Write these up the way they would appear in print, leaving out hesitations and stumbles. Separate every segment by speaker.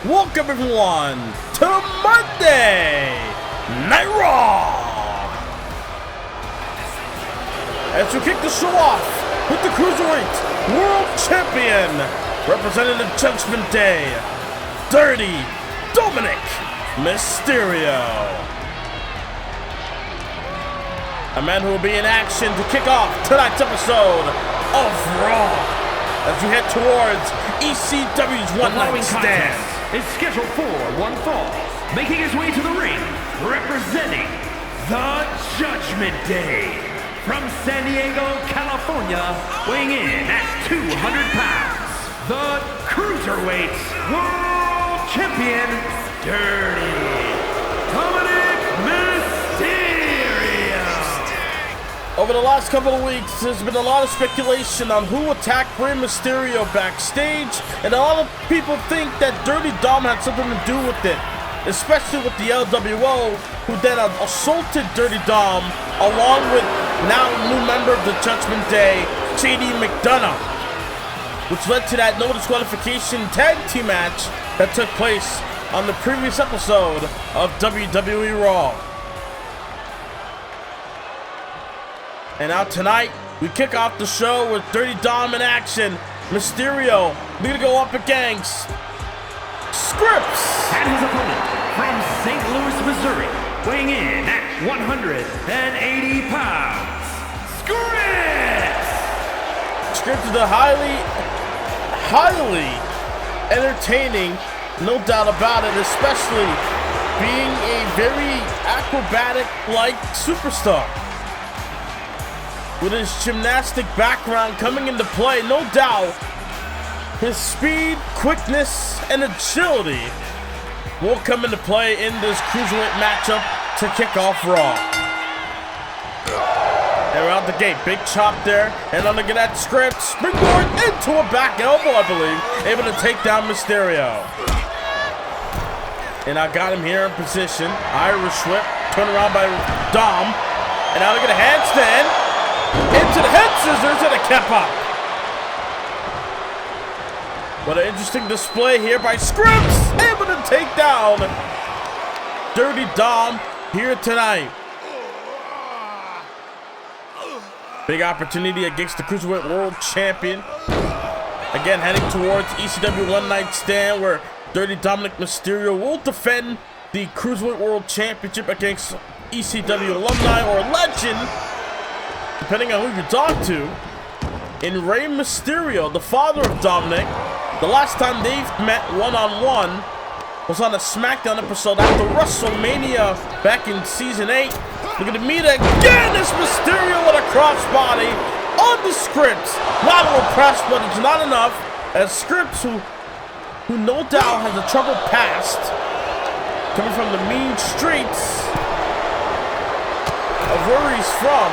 Speaker 1: Welcome everyone to Monday Night Raw! As we kick the show off with the Cruiserweight World Champion, representing the Judgment Day, Dirty Dominic Mysterio. A man who will be in action to kick off tonight's episode of Raw as we head towards ECW's One Night Stand.
Speaker 2: Is scheduled for one fall, making his way to the ring, representing the Judgment Day. From San Diego, California, weighing in at 200 pounds, the Cruiserweight World Champion, Dirty Dominic Mysterio.
Speaker 1: Over the last couple of weeks, there's been a lot of speculation on who attacked Rey Mysterio backstage, and a lot of people think that Dirty Dom had something to do with it, especially with the LWO, who then assaulted Dirty Dom, along with now new member of the Judgment Day, JD McDonough, which led to that no disqualification tag team match that took place on the previous episode of WWE Raw. And now tonight, we kick off the show with Dirty Dom in action. Mysterio need to go up against Scripps.
Speaker 2: And his opponent from St. Louis, Missouri, weighing in at 180 pounds, Scripps.
Speaker 1: Scripps is a highly entertaining, no doubt about it, especially being a very acrobatic-like superstar. With his gymnastic background coming into play, no doubt, his speed, quickness, and agility will come into play in this Cruiserweight matchup to kick off Raw. And we're out the gate, big chop there, and on the that script, springboard into a back elbow, I believe, able to take down Mysterio. And I got him here in position, Irish whip, turned around by Dom, and now look at a handstand. Into the head scissors and a cap up. What an interesting display here by Scripps, able to take down Dirty Dom here tonight. Big opportunity against the Cruiserweight World Champion. Again, heading towards ECW One Night Stand, where Dirty Dominic Mysterio will defend the Cruiserweight World Championship against ECW alumni or legend, depending on who you talk to, in Rey Mysterio, the father of Dominic. The last time they've met one-on-one was on a SmackDown episode after WrestleMania back in Season 8. Looking to meet again is Mysterio with a crossbody on the Scripps. Lateral press, but it's not enough, as Scripps, who no doubt has a troubled past, coming from the mean streets of where he's from,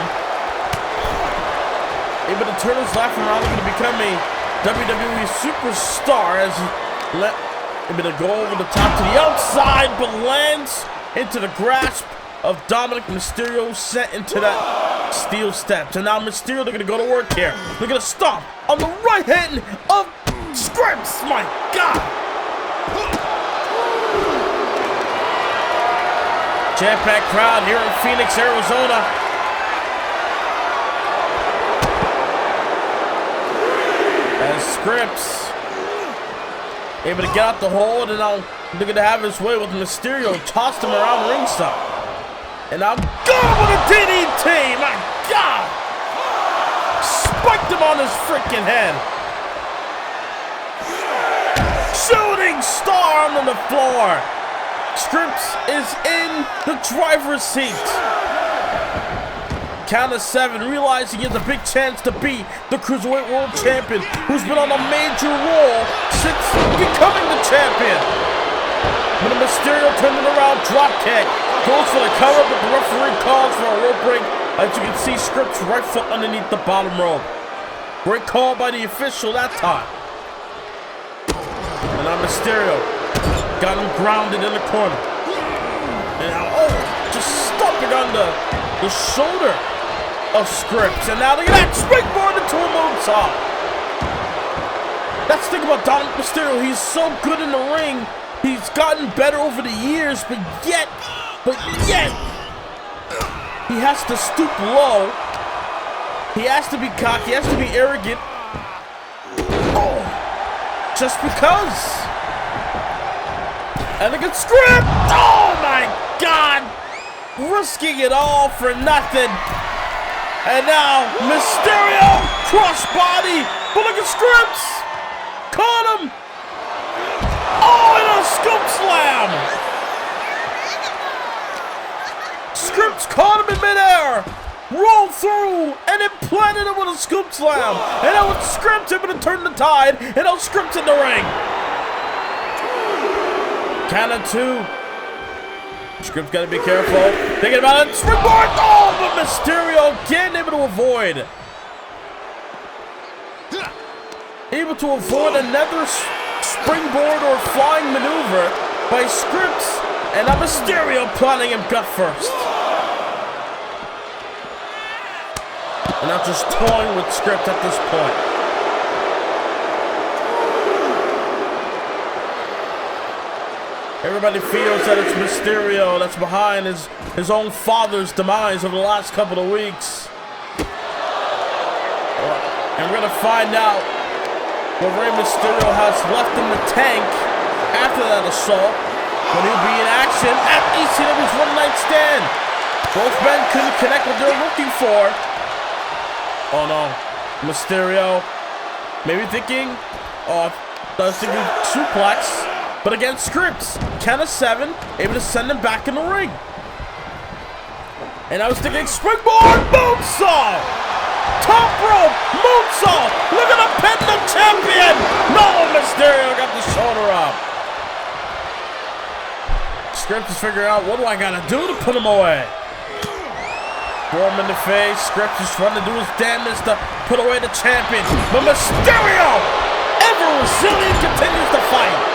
Speaker 1: able to turn his life around, looking to become a WWE superstar as he able to go over the top to the outside, but lands into the grasp of Dominic Mysterio, set into that steel steps. And now Mysterio, they're going to go to work here. They're going to stomp on the right hand of Scripps. My God! Jam-packed crowd here in Phoenix, Arizona. As Scripps able to get out the hold, and now looking to have his way with Mysterio, tossed him around ringside. And now going with a DDT, my God! Spiked him on his freaking head. Shooting star on the floor. Scripps is in the driver's seat. Count of 7, realizing he has a big chance to be the Cruiserweight World Champion, who's been on a major roll since becoming the champion. When Mysterio turned it around, drop kick, goes for the cover, but the referee calls for a rope break. As you can see, Scripps' right foot underneath the bottom rope. Great call by the official that time. And now Mysterio got him grounded in the corner. And now, just stomping on the shoulder of Scripps, and now look at that, springboard into a moonsault. That's the thing about Dominic Mysterio, he's so good in the ring, gotten better over the years, but yet, he has to stoop low. He has to be cocky, he has to be arrogant. Oh, just because. Elegant script. Oh my God. Risking it all for nothing. And now, Mysterio, crossbody, but look at Scripps. Caught him. Oh, and a scoop slam. Scripps caught him in midair, rolled through, and then planted him with a scoop slam. And now with Scripps able to turn the tide, and now Scripps in the ring. Count of 2. Scripps got to be careful. Thinking about it. Springboard. Oh, but Mysterio again able to avoid. Able to avoid another springboard or flying maneuver by Scripps. And now Mysterio planting him gut first. And now just toying with Scripps at this point. Everybody feels that it's Mysterio that's behind his own father's demise over the last couple of weeks. And we're going to find out what Rey Mysterio has left in the tank after that assault, when he'll be in action at ECW's One Night Stand. Both men couldn't connect what they're looking for. Oh no, Mysterio maybe thinking, suplex. But against Scripps, count of 7, able to send him back in the ring. And I was thinking springboard, moonsault! Top rope, moonsault! Look at the pin the champion! No, Mysterio got the shoulder up. Scripps is figuring out, what do I gotta do to put him away? Throw him in the face. Scripps is trying to do his damnedest to put away the champion. But Mysterio, ever resilient, continues to fight.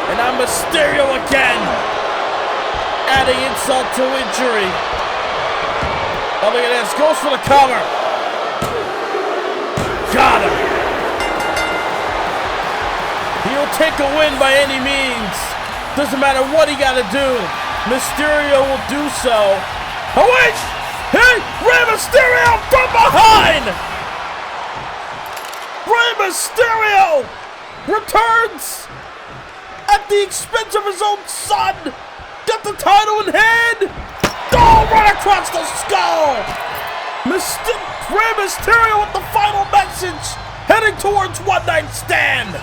Speaker 1: And now Mysterio again, adding insult to injury. Oh, look at this, goes for the cover. Got him. He'll take a win by any means. Doesn't matter what he got to do. Mysterio will do so. Oh wait! Hey, Rey Mysterio from behind! Rey Mysterio returns at the expense of his own son. Got the title in hand. Oh, right across the skull. Rey Mysterio with the final message, heading towards One Night Stand.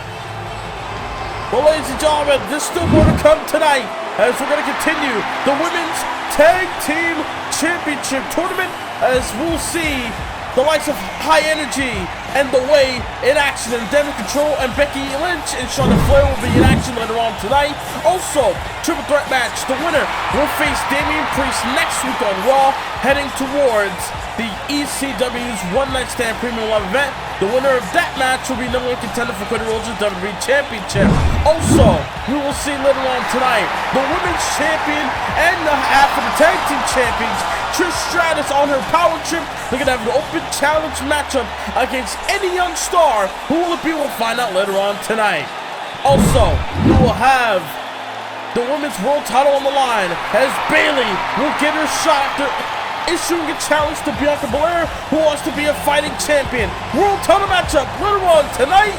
Speaker 1: Well, ladies and gentlemen, there's still more to come tonight, as we're going to continue the Women's Tag Team Championship Tournament, as we'll see the likes of High Energy and The Way in action, and Devin Control and Becky Lynch and Shawn Flair will be in action later on tonight. Also, triple threat match, the winner will face Damian Priest next week on Raw, heading towards the ECW's One Night Stand Premium Live event. The winner of that match will be #1 contender for Cody Rhodes' WWE Championship. Also, we will see later on tonight the Women's Champion and the half of the Tag Team Champions, Trish Stratus, on her power trip. They're going to have an open challenge matchup against any young star. Who will it be? We'll find out later on tonight. Also, we will have the Women's World title on the line, as Bayley will get her shot after issuing a challenge to Bianca Belair, who wants to be a fighting champion. World title matchup later on tonight.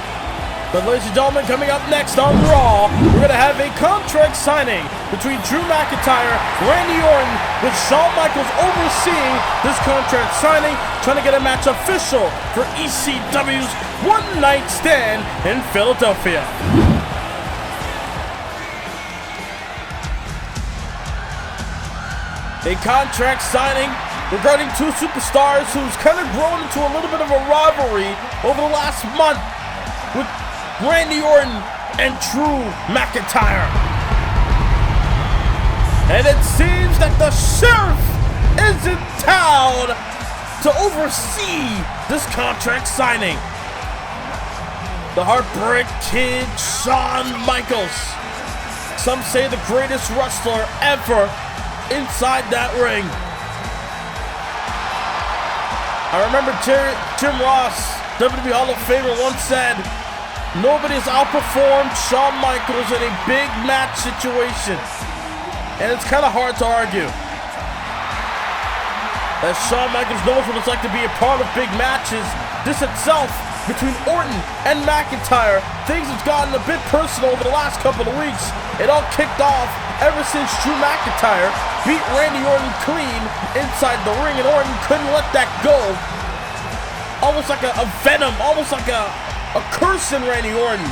Speaker 1: But ladies and gentlemen, coming up next on Raw, we're going to have a contract signing between Drew McIntyre, Randy Orton, with Shawn Michaels overseeing this contract signing, trying to get a match official for ECW's One Night Stand in Philadelphia. A contract signing regarding two superstars who's kind of grown into a little bit of a rivalry over the last month with Randy Orton and Drew McIntyre. And it seems that the sheriff is in town to oversee this contract signing. The Heartbreak Kid, Shawn Michaels. Some say the greatest wrestler ever inside that ring. I remember Jim Ross, WWE Hall of Famer, once said, Nobody's outperformed Shawn Michaels in a big match situation. And it's kind of hard to argue that Shawn Michaels knows what it's like to be a part of big matches. This itself, between Orton and McIntyre, things have gotten a bit personal over the last couple of weeks. It all kicked off ever since Drew McIntyre beat Randy Orton clean inside the ring, and Orton couldn't let that go. Almost like a venom, almost like a curse in Randy Orton,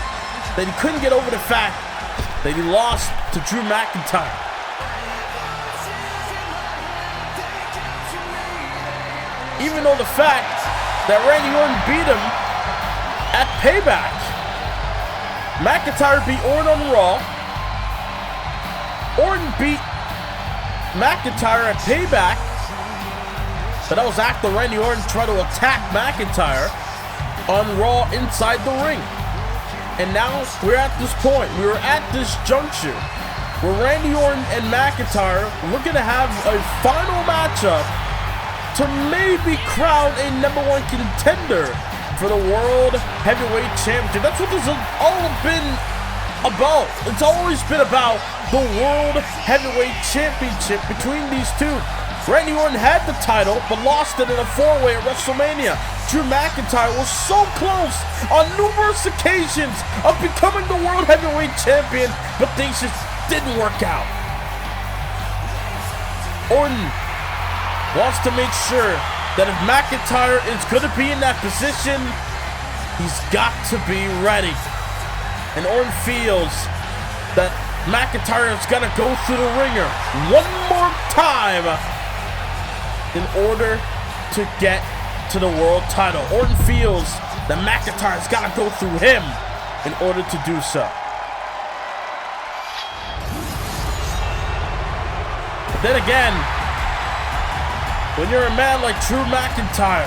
Speaker 1: that he couldn't get over the fact that he lost to Drew McIntyre. Even though the fact that Randy Orton beat him at Payback. McIntyre beat Orton on Raw. Orton beat McIntyre at Payback. But that was after Randy Orton tried to attack McIntyre on Raw inside the ring. And now we're at this point. We're at this juncture where Randy Orton and McIntyre looking to have a final matchup to maybe crown a #1 contender for the World Heavyweight Championship. That's what this has all been about. It's always been about the World Heavyweight Championship between these two. Randy Orton had the title, but lost it in a 4-way at WrestleMania. Drew McIntyre was so close on numerous occasions of becoming the World Heavyweight Champion, but things just didn't work out. Orton wants to make sure that if McIntyre is going to be in that position, he's got to be ready. And Orton feels that McIntyre is going to go through the ringer one more time in order to get to the world title. Orton feels that McIntyre's got to go through him in order to do so. But then again, when you're a man like Drew McIntyre,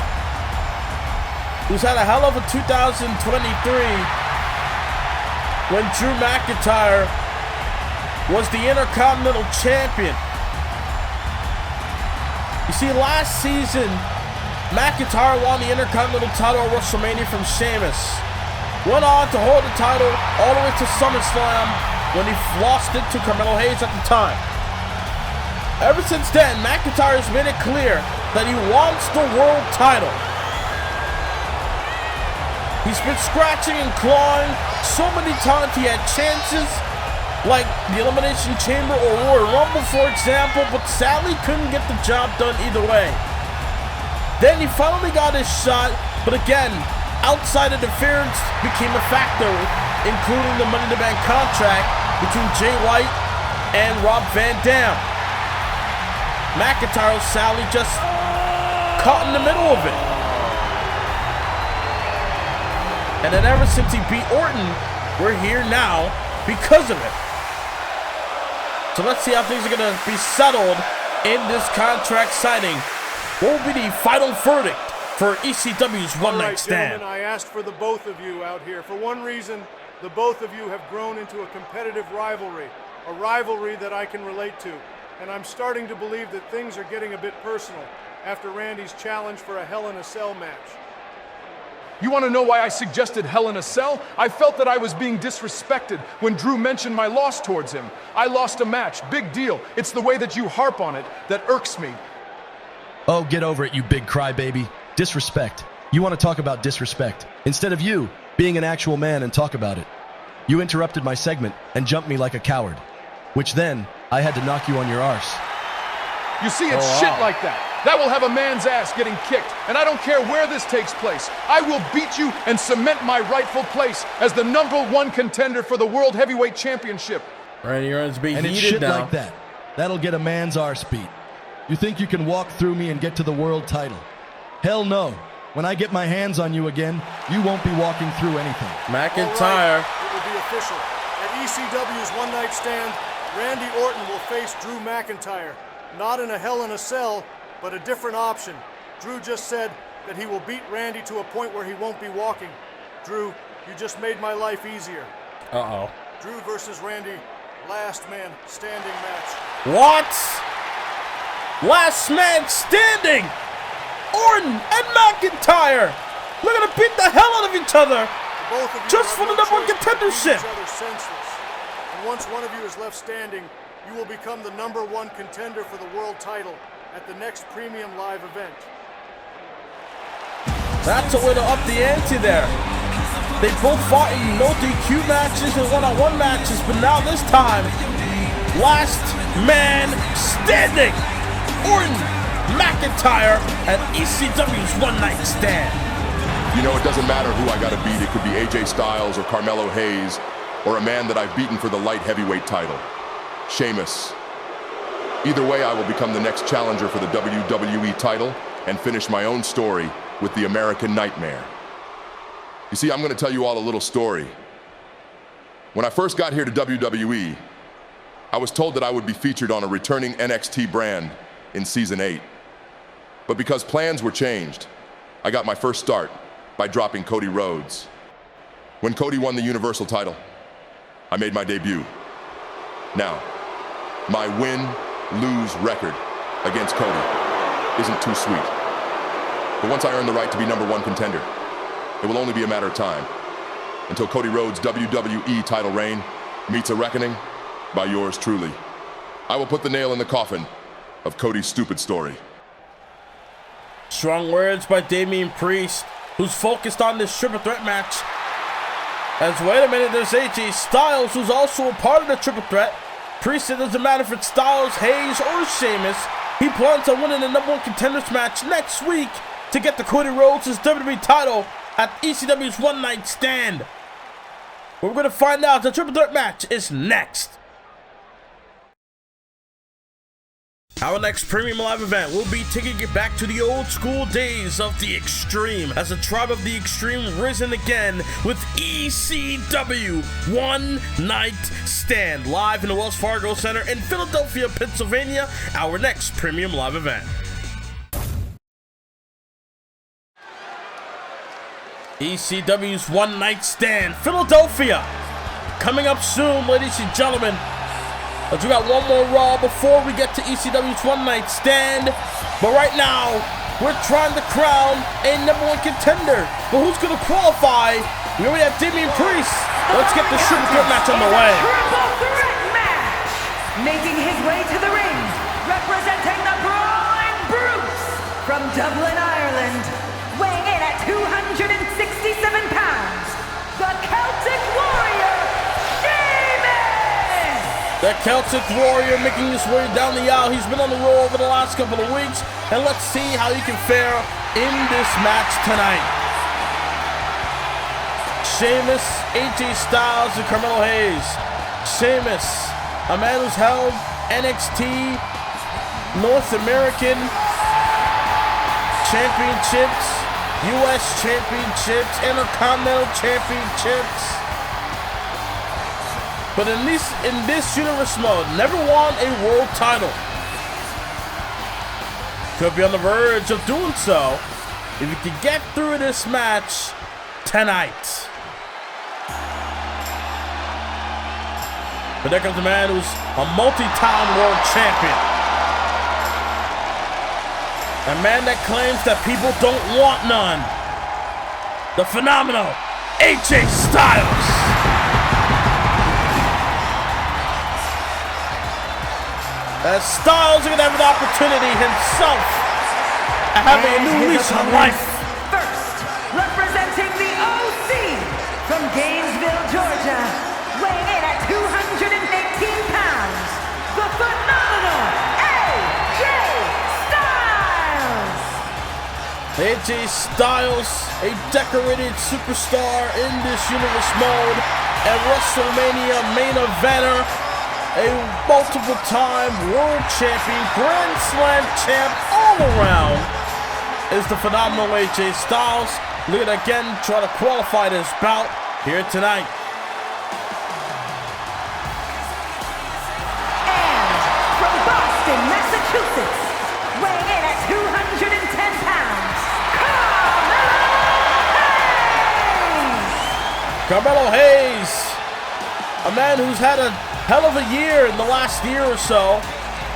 Speaker 1: who's had a hell of a 2023, when Drew McIntyre was the Intercontinental Champion. You see, last season, McIntyre won the Intercontinental title at WrestleMania from Sheamus. Went on to hold the title all the way to SummerSlam when he lost it to Carmelo Hayes at the time. Ever since then, McIntyre has made it clear that he wants the world title. He's been scratching and clawing so many times. He had chances like the Elimination Chamber or Royal Rumble, for example, but sadly couldn't get the job done either way. Then he finally got his shot, but again, outside interference became a factor, including the Money in the Bank contract between Jay White and Rob Van Dam. McIntyre sadly just caught in the middle of it. And then ever since he beat Orton, we're here now because of it. So let's see how things are going to be settled in this contract signing. What will be the final verdict for ECW's One Night Stand?
Speaker 3: Gentlemen, I asked for the both of you out here. For one reason, the both of you have grown into a competitive rivalry, a rivalry that I can relate to. And I'm starting to believe that things are getting a bit personal after Randy's challenge for a Hell in a Cell match.
Speaker 4: You want to know why I suggested Hell in a Cell? I felt that I was being disrespected when Drew mentioned my loss towards him. I lost a match, big deal. It's the way that you harp on it that irks me.
Speaker 5: Oh, get over it, you big crybaby. Disrespect. You want to talk about disrespect, instead of you being an actual man and talk about it. You interrupted my segment and jumped me like a coward, which then I had to knock you on your arse.
Speaker 4: You see, it's shit like that. That will have a man's ass getting kicked, and I don't care where this takes place. I will beat you and cement my rightful place as the #1 contender for the World Heavyweight Championship.
Speaker 1: Randy Orton's being
Speaker 5: And it's
Speaker 1: heated
Speaker 5: shit
Speaker 1: now.
Speaker 5: like that. That'll get a man's arse beat. You think you can walk through me and get to the world title? Hell no. When I get my hands on you again, you won't be walking through anything.
Speaker 1: McIntyre.
Speaker 3: It will be official. At ECW's One Night Stand, Randy Orton will face Drew McIntyre. Not in a Hell in a Cell, but a different option. Drew just said that he will beat Randy to a point where he won't be walking. Drew, you just made my life easier.
Speaker 1: Uh-oh.
Speaker 3: Drew versus Randy, last man standing match.
Speaker 1: What? Last man standing! Orton and McIntyre! They're gonna beat the hell out of each other
Speaker 3: both of you
Speaker 1: just for
Speaker 3: have
Speaker 1: the
Speaker 3: no
Speaker 1: number one
Speaker 3: choice but to beat
Speaker 1: contendership.
Speaker 3: each other senseless. And once one of you is left standing, you will become the #1 contender for the world title at the next Premium Live event.
Speaker 1: That's a way to up the ante there. They both fought in no DQ matches and one-on-one matches, but now this time, last man standing. Orton, McIntyre, at ECW's One Night Stand.
Speaker 6: You know, it doesn't matter who I gotta beat. It could be AJ Styles or Carmelo Hayes, or a man that I've beaten for the light heavyweight title, Sheamus. Either way, I will become the next challenger for the WWE title and finish my own story with the American Nightmare. You see, I'm gonna tell you all a little story. When I first got here to WWE, I was told that I would be featured on a returning NXT brand in Season 8. But because plans were changed, I got my first start by dropping Cody Rhodes. When Cody won the Universal title, I made my debut. Now, my win-lose record against Cody isn't too sweet. But once I earn the right to be #1 contender, it will only be a matter of time until Cody Rhodes' WWE title reign meets a reckoning by yours truly. I will put the nail in the coffin of Cody's stupid story.
Speaker 1: Strong words by Damian Priest, who's focused on this triple threat match. As wait a minute, there's AJ Styles, who's also a part of the triple threat. Priest said it doesn't matter if it's Styles, Hayes, or Sheamus. He plans on winning the #1 contenders match next week to get the Cody Rhodes' WWE title at ECW's One Night Stand. We're going to find out the triple threat match is next. Our next Premium Live event will be taking it back to the old school days of the Extreme, as the Tribe of the Extreme risen again with ECW One Night Stand, live in the Wells Fargo Center in Philadelphia, Pennsylvania, our next Premium Live event. ECW's One Night Stand, Philadelphia, coming up soon, ladies and gentlemen. But we got one more Raw before we get to ECW's One Night Stand. But right now, we're trying to crown a #1 contender. But who's going to qualify? We already have Damian Priest. Let's get the triple threat match on the way.
Speaker 7: Triple threat match! Making his way to the ring, representing the Brawling Brutes from Dublin, Ireland, weighing in at 267 pounds, the Celtic Warrior,
Speaker 1: The Celtic Warrior making his way down the aisle. He's been on the roll over the last couple of weeks, and let's see how he can fare in this match tonight. Sheamus, AJ Styles, and Carmelo Hayes. Sheamus, a man who's held NXT North American Championships, US Championships, Intercontinental Championships. But in this universe mode, never won a world title. Could be on the verge of doing so if he can get through this match tonight. But there comes a man who's a multi-time world champion. A man that claims that people don't want none. The phenomenal AJ Styles. As Styles is going to have an opportunity himself at having a new lease on life.
Speaker 7: First, representing the OC from Gainesville, Georgia, weighing in at 218 pounds, the phenomenal AJ Styles!
Speaker 1: AJ Styles, a decorated superstar in this universe mode, a WrestleMania main eventer, a multiple-time world champion, Grand Slam champ all around, is the phenomenal AJ Styles. Look at again, try to qualify this bout here tonight.
Speaker 7: And from Boston, Massachusetts, weighing in at 210 pounds,
Speaker 1: Carmelo Hayes, a man who's had a hell of a year in the last year or so,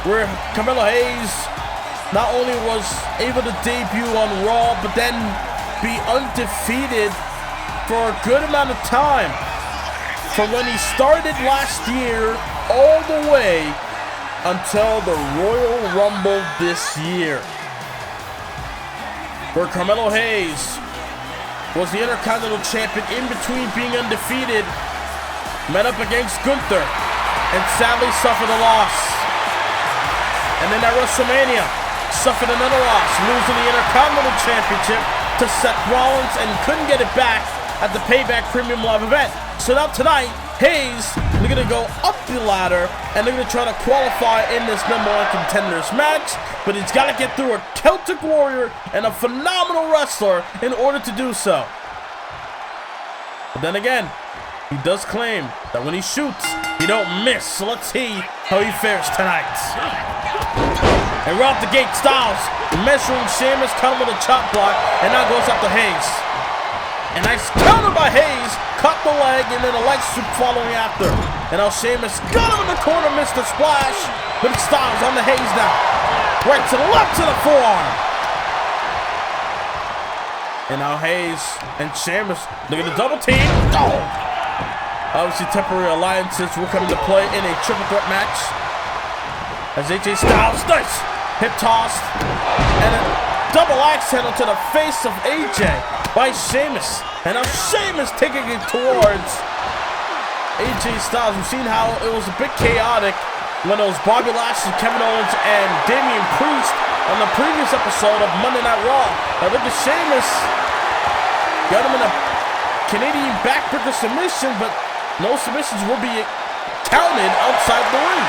Speaker 1: where Carmelo Hayes not only was able to debut on Raw, but then be undefeated for a good amount of time. From when he started last year all the way until the Royal Rumble this year, where Carmelo Hayes was the Intercontinental Champion in between being undefeated, met up against Gunther, and sadly suffered a loss. And then at WrestleMania, suffered another loss, losing the Intercontinental Championship to Seth Rollins and couldn't get it back at the Payback Premium Live event. So now tonight, Hayes, they're going to go up the ladder and they're going to try to qualify in this #1 contenders match, but he's got to get through a Celtic Warrior and a phenomenal wrestler in order to do so. But then again, he does claim that when he shoots, he don't miss. So let's see how he fares tonight. And right off the gate, Styles measuring Sheamus, caught him with a chop block, and now goes up to Hayes. A nice counter by Hayes, caught the leg, and then a leg sweep following after. And now Sheamus got him in the corner, missed the splash, but it's Styles on the Hayes now. Right to the left to the forearm. And now Hayes and Sheamus, look at the double team. Oh! Obviously, temporary alliances will come into play in a triple threat match. As AJ Styles, nice hip tossed, and a double axe handle to the face of AJ by Sheamus. And now Sheamus taking it towards AJ Styles. We've seen how it was a bit chaotic when it was Bobby Lashley, Kevin Owens, and Damian Priest on the previous episode of Monday Night Raw. Now look at Sheamus. Got him in a Canadian backbreaker submission, but no submissions will be counted outside the ring.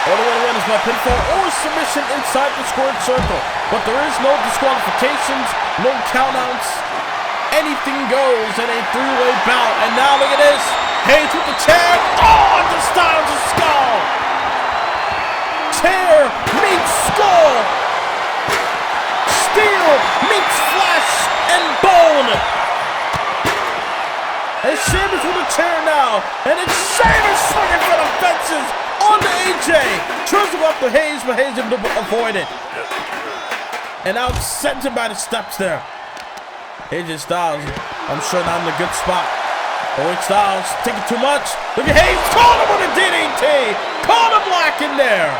Speaker 1: Only one win is by pinfall or submission inside the squared circle. But there is no disqualifications, no countouts. Anything goes in a three-way bout. And now look at this. Hayes with the chair. Oh, the Styles' skull. Chair meets skull. Steel meets flesh and bone. And Sheamus with a chair now. And it's Sheamus swinging for the fences. On to AJ. Tries to go up to Hayes, but Hayes able to avoid it. And now sends him by the steps there. AJ Styles, I'm sure not in a good spot. Owen Styles taking too much. Look at Hayes. Caught him with a DDT. Caught him lacking there.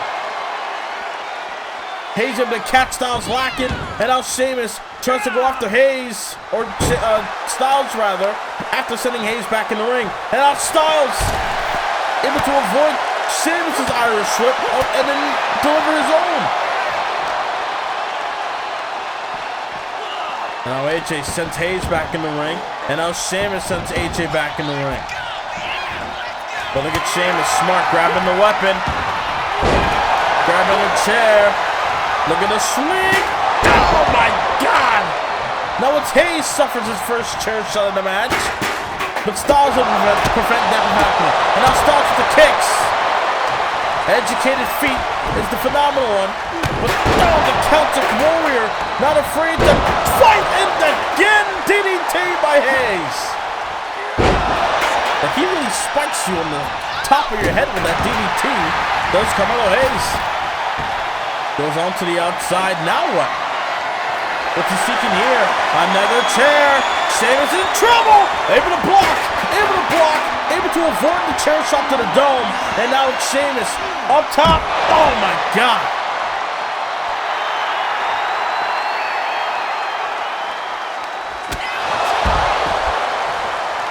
Speaker 1: Hayes able to catch Styles lacking. And now Sheamus tries to go after Hayes, or Styles rather, after sending Hayes back in the ring. And now Styles able to avoid Sheamus' Irish whip and then deliver his own. And now AJ sends Hayes back in the ring. And now Sheamus sends AJ back in the ring. But look at Sheamus, smart, grabbing the weapon. Grabbing the chair. Look at the swing. Oh my God! Now it's Hayes suffers his first chair shot in the match. But Styles will prevent that from happening. And now Styles with the kicks. Educated feet is the phenomenal one. But now the Celtic Warrior not afraid to fight, and again DDT by Hayes. Like he really spikes you on the top of your head with that DDT. Does Carmelo Hayes. Goes on to the outside. Now what? What's he seeking here? Another chair. Sheamus in trouble. Able to block. Able to block. Able to avoid the chair shot to the dome. And now it's Sheamus up top. Oh my God.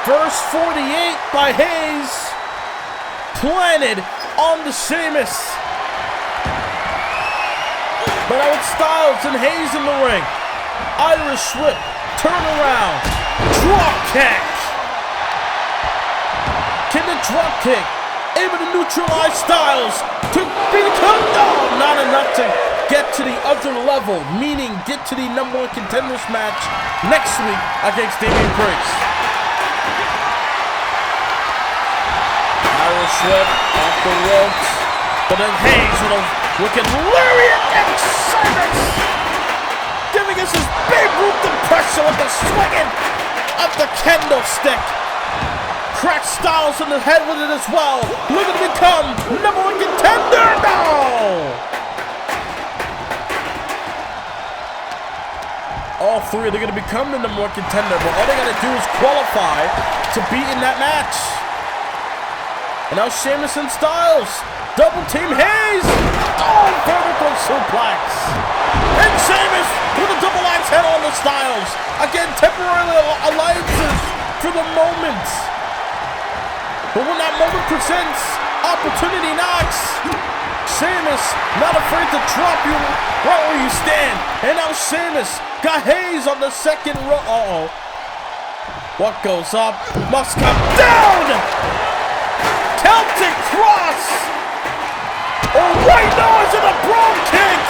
Speaker 1: Verse 48 by Hayes. Planted on the Sheamus. But now it's Styles and Hayes in the ring. Irish whip, turn around, drop kick. Can the drop kick able to neutralize Styles to become, no, not enough to get to the other level, meaning get to the #1 contenders match next week against Damian Priest. Irish whip off the ropes, but then Hayes with a wicked lariat and Sheamus giving us his Babe Ruth impression with the swinging of the kendo stick. Cracks Styles in the head with it as well. Looking to become #1 contender. No! all three, they're going to become the #1 contender, but all they got to do is qualify to be in that match. And now Sheamus and Styles. Double team Hayes. Oh, vertical suplex. And Sheamus with a double axe head on the Styles. Again, temporary alliances for the moment. But when that moment presents, opportunity knocks. Sheamus not afraid to drop you right where you stand. And now Sheamus got Hayes on the second row. Uh-oh. What goes up must come down. Celtic cross. Oh, wait, no, it's in the brogue kick.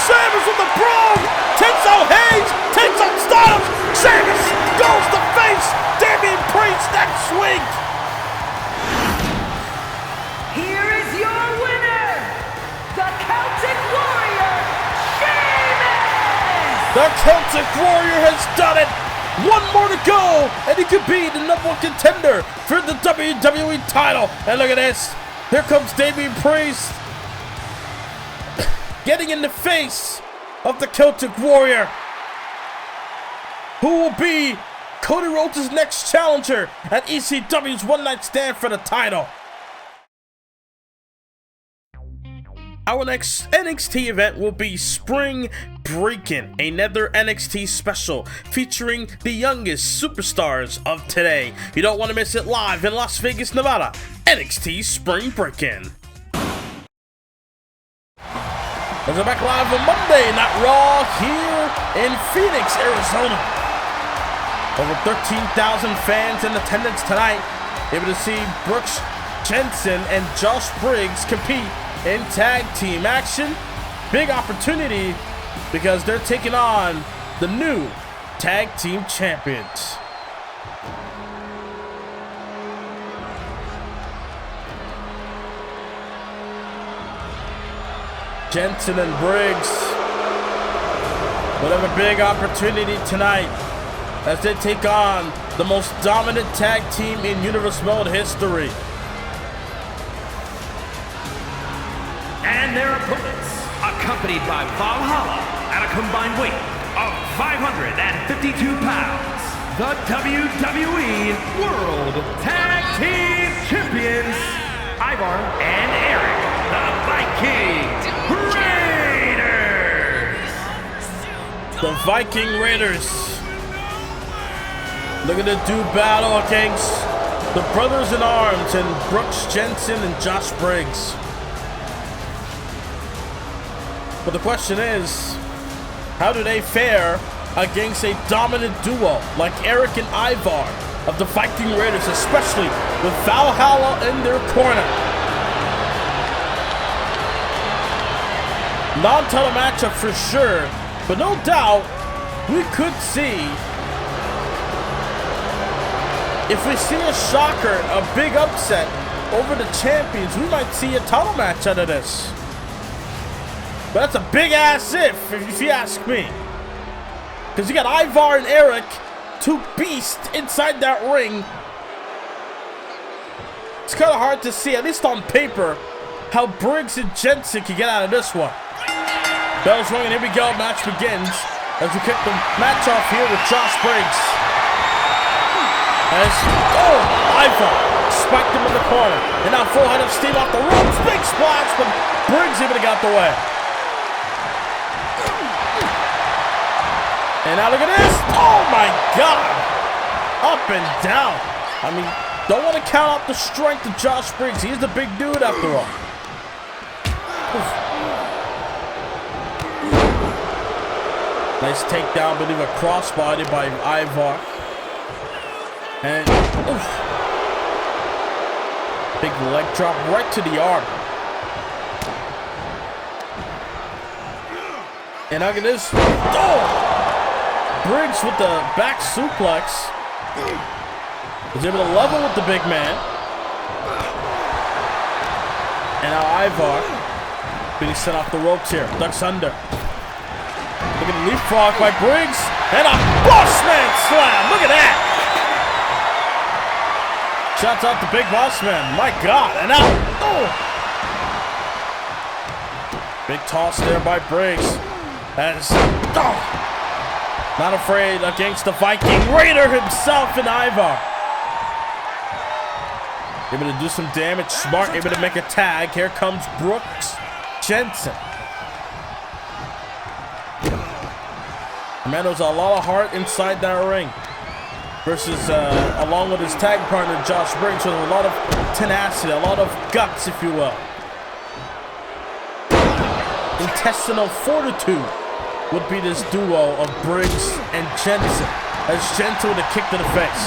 Speaker 1: Sheamus with the brogue. Takes out Hayes. Takes out Styles. Sheamus goes to face Damian Priest next week.
Speaker 7: Here is your winner, the Celtic Warrior, Sheamus!
Speaker 1: The Celtic Warrior has done it. One more to go, and he could be the #1 contender for the WWE title. And look at this. Here comes Damian Priest. Getting in the face of the Celtic Warrior. Who will be Cody Rhodes' next challenger at ECW's One Night Stand for the title. Our next NXT event will be Spring Breakin', another NXT special featuring the youngest superstars of today. You don't want to miss it live in Las Vegas, Nevada. NXT Spring Breakin'. We're back live on Monday Night Raw here in Phoenix, Arizona. Over 13,000 fans in attendance tonight, able to see Brooks Jensen and Josh Briggs compete in tag team action. Big opportunity because they're taking on the new tag team champions. Jensen and Briggs will have a big opportunity tonight as they take on the most dominant tag team in Universe Mode history.
Speaker 2: And their opponents, accompanied by Valhalla at a combined weight of 552 pounds, the WWE World Tag Team Champions, Ivar and Eric, the Viking Raiders.
Speaker 1: The Viking Raiders looking to do battle against the Brothers in Arms and Brooks Jensen and Josh Briggs. But the question is, how do they fare against a dominant duo like Eric and Ivar of the Viking Raiders, especially with Valhalla in their corner? Non-title matchup for sure, but no doubt we could see, if we see a shocker, a big upset over the champions, we might see a title match out of this. But that's a big ass if you ask me. Because you got Ivar and Eric, two beasts inside that ring. It's kind of hard to see, at least on paper, how Briggs and Jensen can get out of this one. Bell's ringing, here we go, match begins. As we kick the match off here with Josh Briggs. Ivar spiked him in the corner. And now full head of steam off the ropes. Big splash, but Briggs able to get out the way. And now look at this. Oh my God. Up and down. I mean, don't want to count out the strength of Josh Briggs. He's the big dude after all. Oof. Nice takedown, I believe a crossbody by Ivar. And oof. Big leg drop right to the arm. And look at this. Oh! Briggs with the back suplex. Was able to level with the big man. And now Ivar being set off the ropes here. Ducks under. Look at the leapfrog by Briggs. And a bossman slam. Look at that. Shouts out the big bossman. My God. And now. Oh. Big toss there by Briggs. As. Oh. Not afraid against the Viking Raider himself in Ivar. Able to do some damage. Smart, able to make a tag. Here comes Brooks Jensen. Man, there's a lot of heart inside that ring. Versus, along with his tag partner, Josh Briggs, with a lot of tenacity, a lot of guts, if you will. Intestinal fortitude would be this duo of Briggs and Jensen, as Jensen with a kick to the face.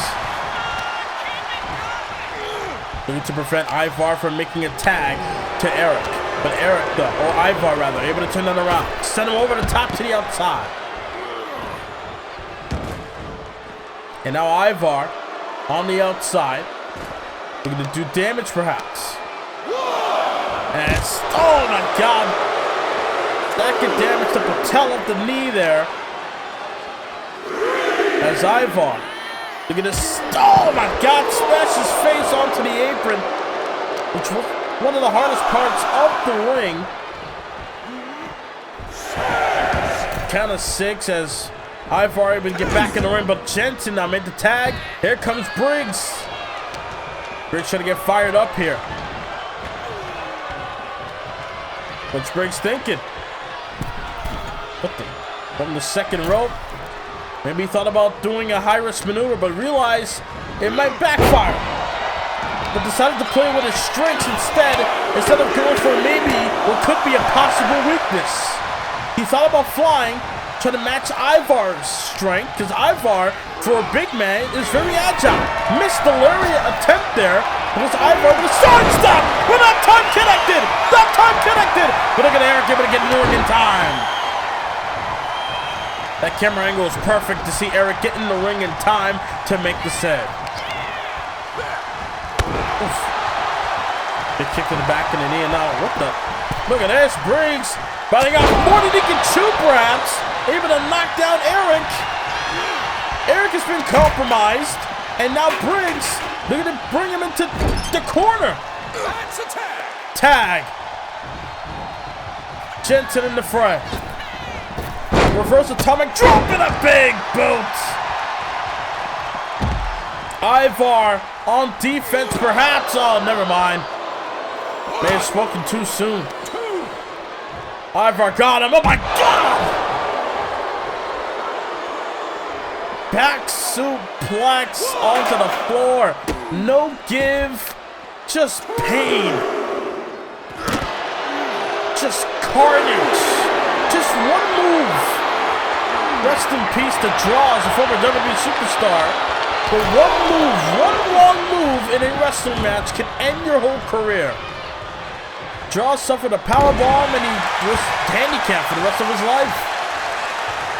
Speaker 1: Looking to prevent Ivar from making a tag to Eric. But Eric, or Ivar rather, able to turn that around. Send him over the top to the outside. And now Ivar on the outside. Looking to do damage perhaps. And oh my God. That could damage the patella of the knee there. As Ivar, look at this. Oh my God, smash his face onto the apron, which was one of the hardest parts of the ring. Count of 6 as Ivar able to get back in the ring, but Jensen now made the tag. Here comes Briggs. Briggs trying to get fired up here. What's Briggs thinking? From the second rope. Maybe he thought about doing a high-risk maneuver, but realized it might backfire. But decided to play with his strengths instead of going for maybe what could be a possible weakness. He thought about flying, trying to match Ivar's strength, because Ivar, for a big man, is very agile. Missed the lariat attempt there, because Ivar was sidestep, but not time connected! Not time connected! But look at Eric able to get Newark in time. That camera angle is perfect to see Eric get in the ring in time to make the save. Oof. Big kick to the back of the knee, and now what the? Look at this, Briggs biting out more than he can chew, perhaps. Able to knock down Eric. Eric has been compromised, and now Briggs looking to bring him into the corner.
Speaker 2: That's a tag.
Speaker 1: Tag. Jensen in the fray. Reverse atomic drop and a big boot. Ivar on defense, perhaps. Oh, never mind. May have spoken too soon. Ivar got him. Oh my God! Back suplex onto the floor. No give, just pain. Just carnage. Just one move. Rest in peace to Draws, a former WWE superstar. But one move, one wrong move in a wrestling match can end your whole career. Draws suffered a powerbomb and he was handicapped for the rest of his life.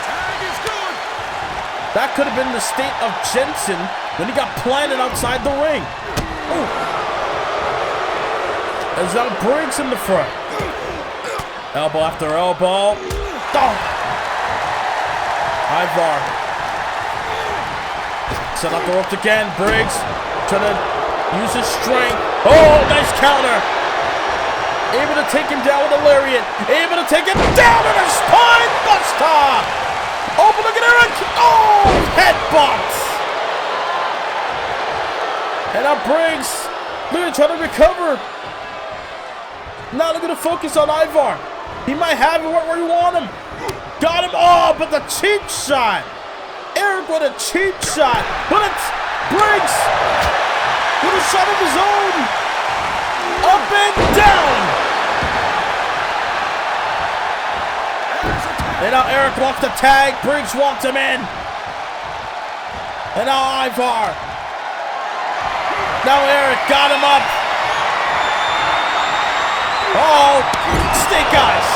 Speaker 2: Tag is good.
Speaker 1: That could have been the state of Jensen when he got planted outside the ring. Ooh. As now Briggs in the front. Elbow after elbow. Oh. Ivar. Set up the ropes again. Briggs trying to use his strength. Oh, nice counter. Able to take him down with a lariat. Able to take him down in a spine buster. Oh, but look at Eric. Oh, headbutt. And now Briggs looking to try to recover. Now looking to focus on Ivar. He might have it where you want him. Got him. Oh, but the cheap shot. Eric with a cheap shot. But it's Briggs with a shot of his own. Up and down. And now Eric wants the tag. Briggs wants him in. And now Ivar. Now Eric got him up. Oh, snake eyes.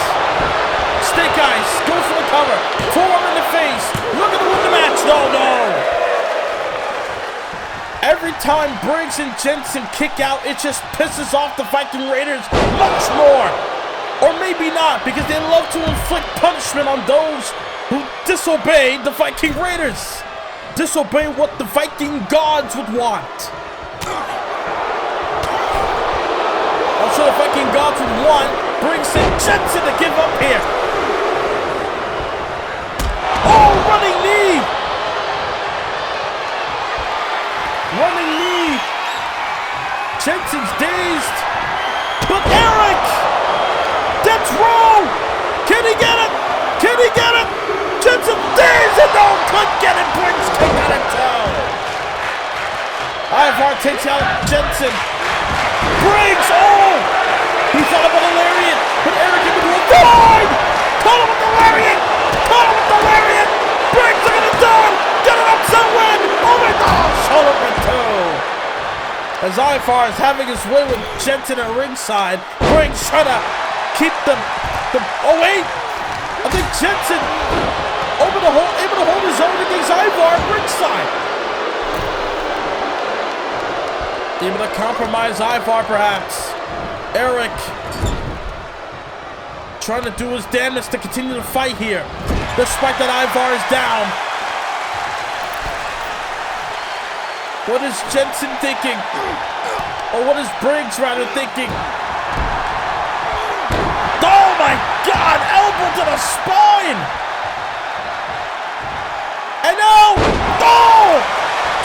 Speaker 1: Snake eyes. Go for the cover. Forearm in the face. Looking to win the match. No. Every time Briggs and Jensen kick out, it just pisses off the Viking Raiders much more. Or maybe not, because they love to inflict punishment on those who disobey the Viking Raiders. Disobey what the Viking gods would want. I'm sure the Viking gods would want Briggs and Jensen to give up here. Oh, running knee! Jensen's dazed. But Eric! That's wrong! Can he get it? Can he get it? Jensen dazed and no, couldn't get it. Briggs kick out of toe. Ivar takes out Jensen. Briggs, oh! He thought about a lariat, but Eric into a dive! Caught him with the lariat! Caught him with the lariat! Briggs are gonna do it! Get an upset win! Oh my gosh! Shoulder for two! As Ivar is having his way with Jensen at ringside, Briggs trying to keep the oh wait! I think Jensen able to hold his own against Ivar at ringside. Able to compromise Ivar perhaps. Eric trying to do his damnedest to continue the fight here, despite that Ivar is down. What is Jensen thinking? Or what is Briggs rather thinking? Oh my God! Elbow to the spine! And now, oh!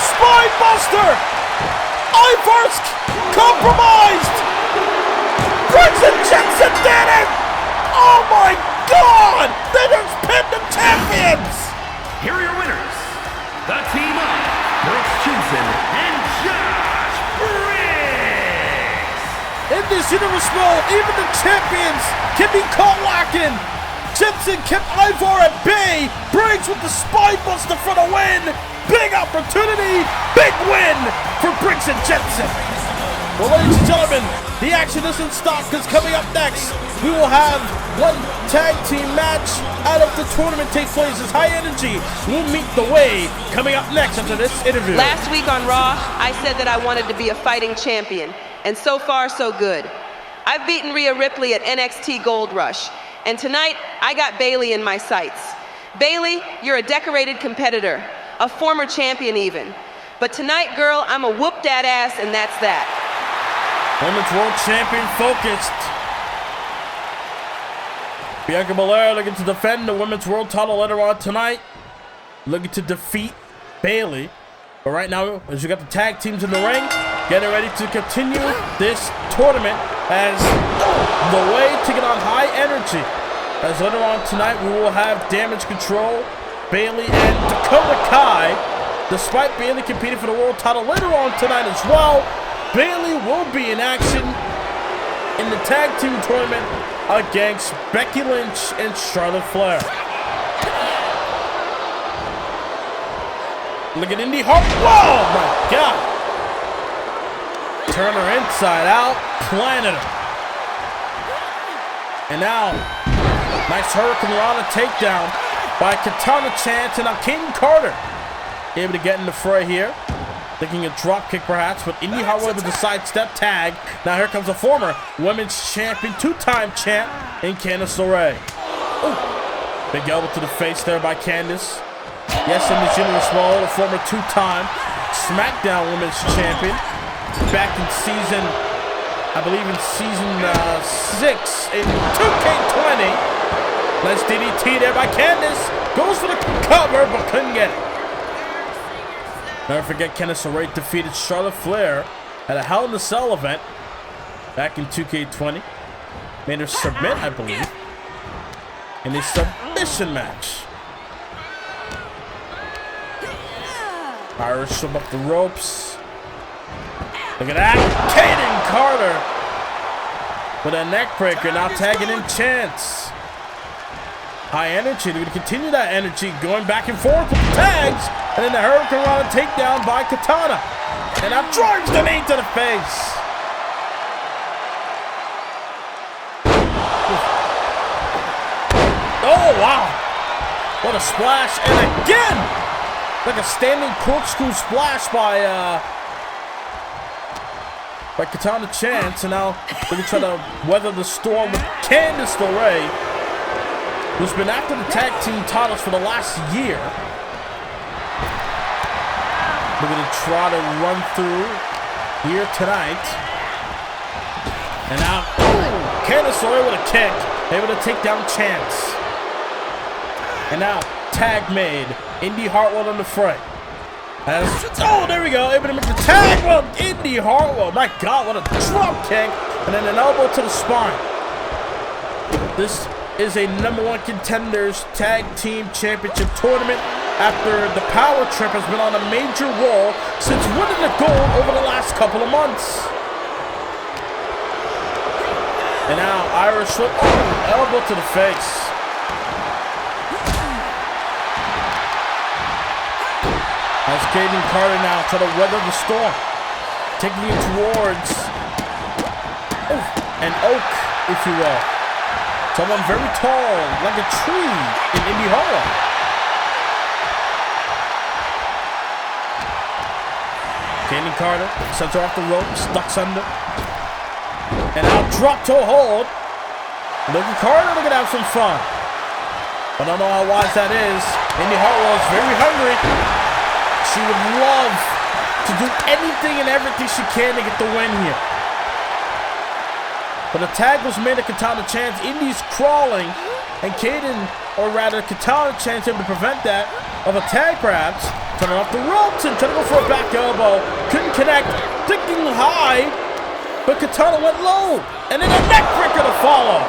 Speaker 1: Spine buster! Ivar's compromised! Briggs and Jensen did it! Oh my God! They just pinned the champions!
Speaker 2: Here are your winners, the team of Brooks Jensen and Josh Briggs!
Speaker 1: In this universe mode, even the champions can be caught lacking. Jensen kept Ivar at bay. Briggs with the spine buster for the win. Big opportunity, big win for Briggs and Jensen. Well, ladies and gentlemen, the action doesn't stop because coming up next, we will have one tag team match out of the tournament take place as High Energy will meet the way coming up next after this interview.
Speaker 8: Last week on Raw, I said that I wanted to be a fighting champion, and so far, so good. I've beaten Rhea Ripley at NXT Gold Rush, and tonight, I got Bayley in my sights. Bayley, you're a decorated competitor, a former champion even. But tonight, girl, I'm a whoop that ass, and that's that.
Speaker 1: Women's World Champion focused. Bianca Belair looking to defend the Women's World title later on tonight. Looking to defeat Bayley. But right now, as you got the tag teams in the ring, getting ready to continue this tournament as the way to get on High Energy. As later on tonight, we will have Damage Control, Bayley, and Dakota Kai. Despite Bayley competing for the world title later on tonight as well, Bayley will be in action in the tag team tournament against Becky Lynch and Charlotte Flair. Look at Indy Hart. Whoa, my God. Turn her inside out, planted her. And now, nice Hurricane Rana takedown by Katana Chance and now King Carter. Able to get in the fray here. Thinking a drop kick perhaps, but Indy Hart with the sidestep tag. Now here comes a former women's champion, two-time champ in Candice LeRae. Ooh. Big elbow to the face there by Candice. Yes, in this universe mode, a former two-time SmackDown women's champion. Back in season, I believe in season 6 in 2K20. Nice DDT there by Candice. Goes for the cover, but couldn't get it. Never forget, Candice LeRae defeated Charlotte Flair at a Hell in a Cell event back in 2K20. Made her submit, I believe, in a submission match. Irish him up the ropes. Look at that. Kaden Carter with a neck breaker, now tagging in Chance. High Energy, they're going to continue that energy, going back and forth with the tags, and then the Hurricane Rana takedown by Katana. And now drives the knee to the face. Oh, wow. What a splash. And again, like a standing corkscrew splash by Katana Chance. And now they're going to try to weather the storm with Candice LeRae, who's been after the tag team titles for the last year. We're going to try to run through here tonight. And now, Candice LeRae with a kick, able to take down Chance. And now, tag made. Indy Hartwell in the fray. Oh, there we go, able to make the tag. Well, in Indy Hartwell. My God, what a drop kick. And then an elbow to the spine. This is a #1 Contenders Tag Team Championship tournament after the power trip has been on a major roll since winning the gold over the last couple of months. And now Irish whip, elbow to the face. As Caden Carter now try to weather the storm, taking it towards an oak, if you will. Someone very tall, like a tree in Indy Hartwell. Caden Carter sends her off the ropes, ducks under. And now drop to a hold. Ludwig Kaiser looking to have some fun. But I don't know how wise that is. Indy Hartwell is very hungry. She would love to do anything and everything she can to get the win here. But a tag was made at Katana Chance. Indy's crawling. And Caden, or rather Katana Chance, able to prevent that of a tag perhaps. Turning off the ropes and trying to go for a back elbow. Couldn't connect. Thinking high. But Katana went low, and then a neckbreaker to follow.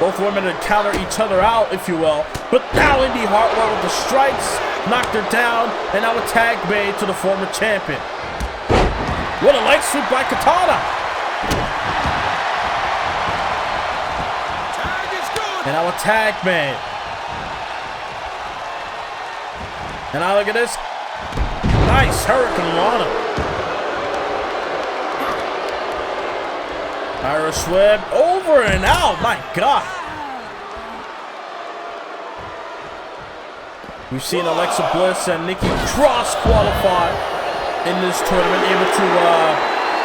Speaker 1: Both women to counter each other out, if you will. But now Indy Hartwell with the strikes, knocked her down, and now a tag made to the former champion. What a leg sweep by Katana. And now a tag made. And now look at this. Nice Hurricane Rana. Irish whip over and out. My God. We've seen Alexa Bliss and Nikki Cross qualify in this tournament, able to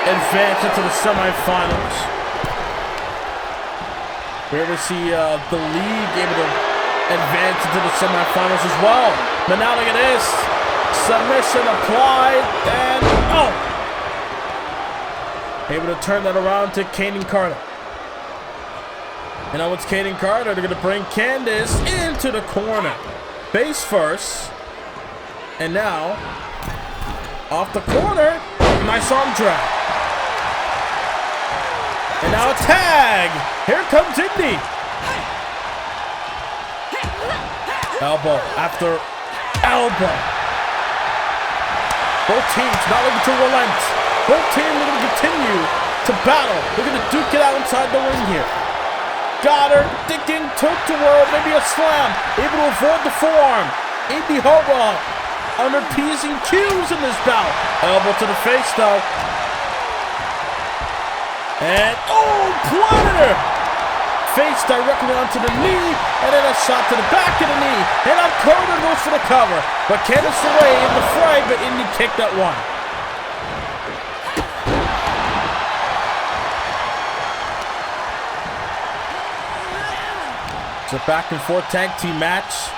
Speaker 1: advance into the semifinals. We ever see the league able to advance into the semifinals as well. But now look at this. Submission applied and able to turn that around to Caden Carter. And now it's Caden Carter. They're going to bring Candice into the corner. Face first. And now, off the corner, nice arm drag. And now a tag. Here comes Indy. Elbow after elbow. Both teams not looking to relent. Both teams are going to continue to battle. They're going to duke it out inside the ring here. Got her, thinking, took to her, maybe a slam. Able to avoid the forearm. Indy Hartwell under P's and Q's in this bout. Elbow to the face though. And, planted her. Face directly onto the knee, and then a shot to the back of the knee. And now Carter goes for the cover. But Candice away in the fray, but Indy kicked that one. It's a back and forth tag team match.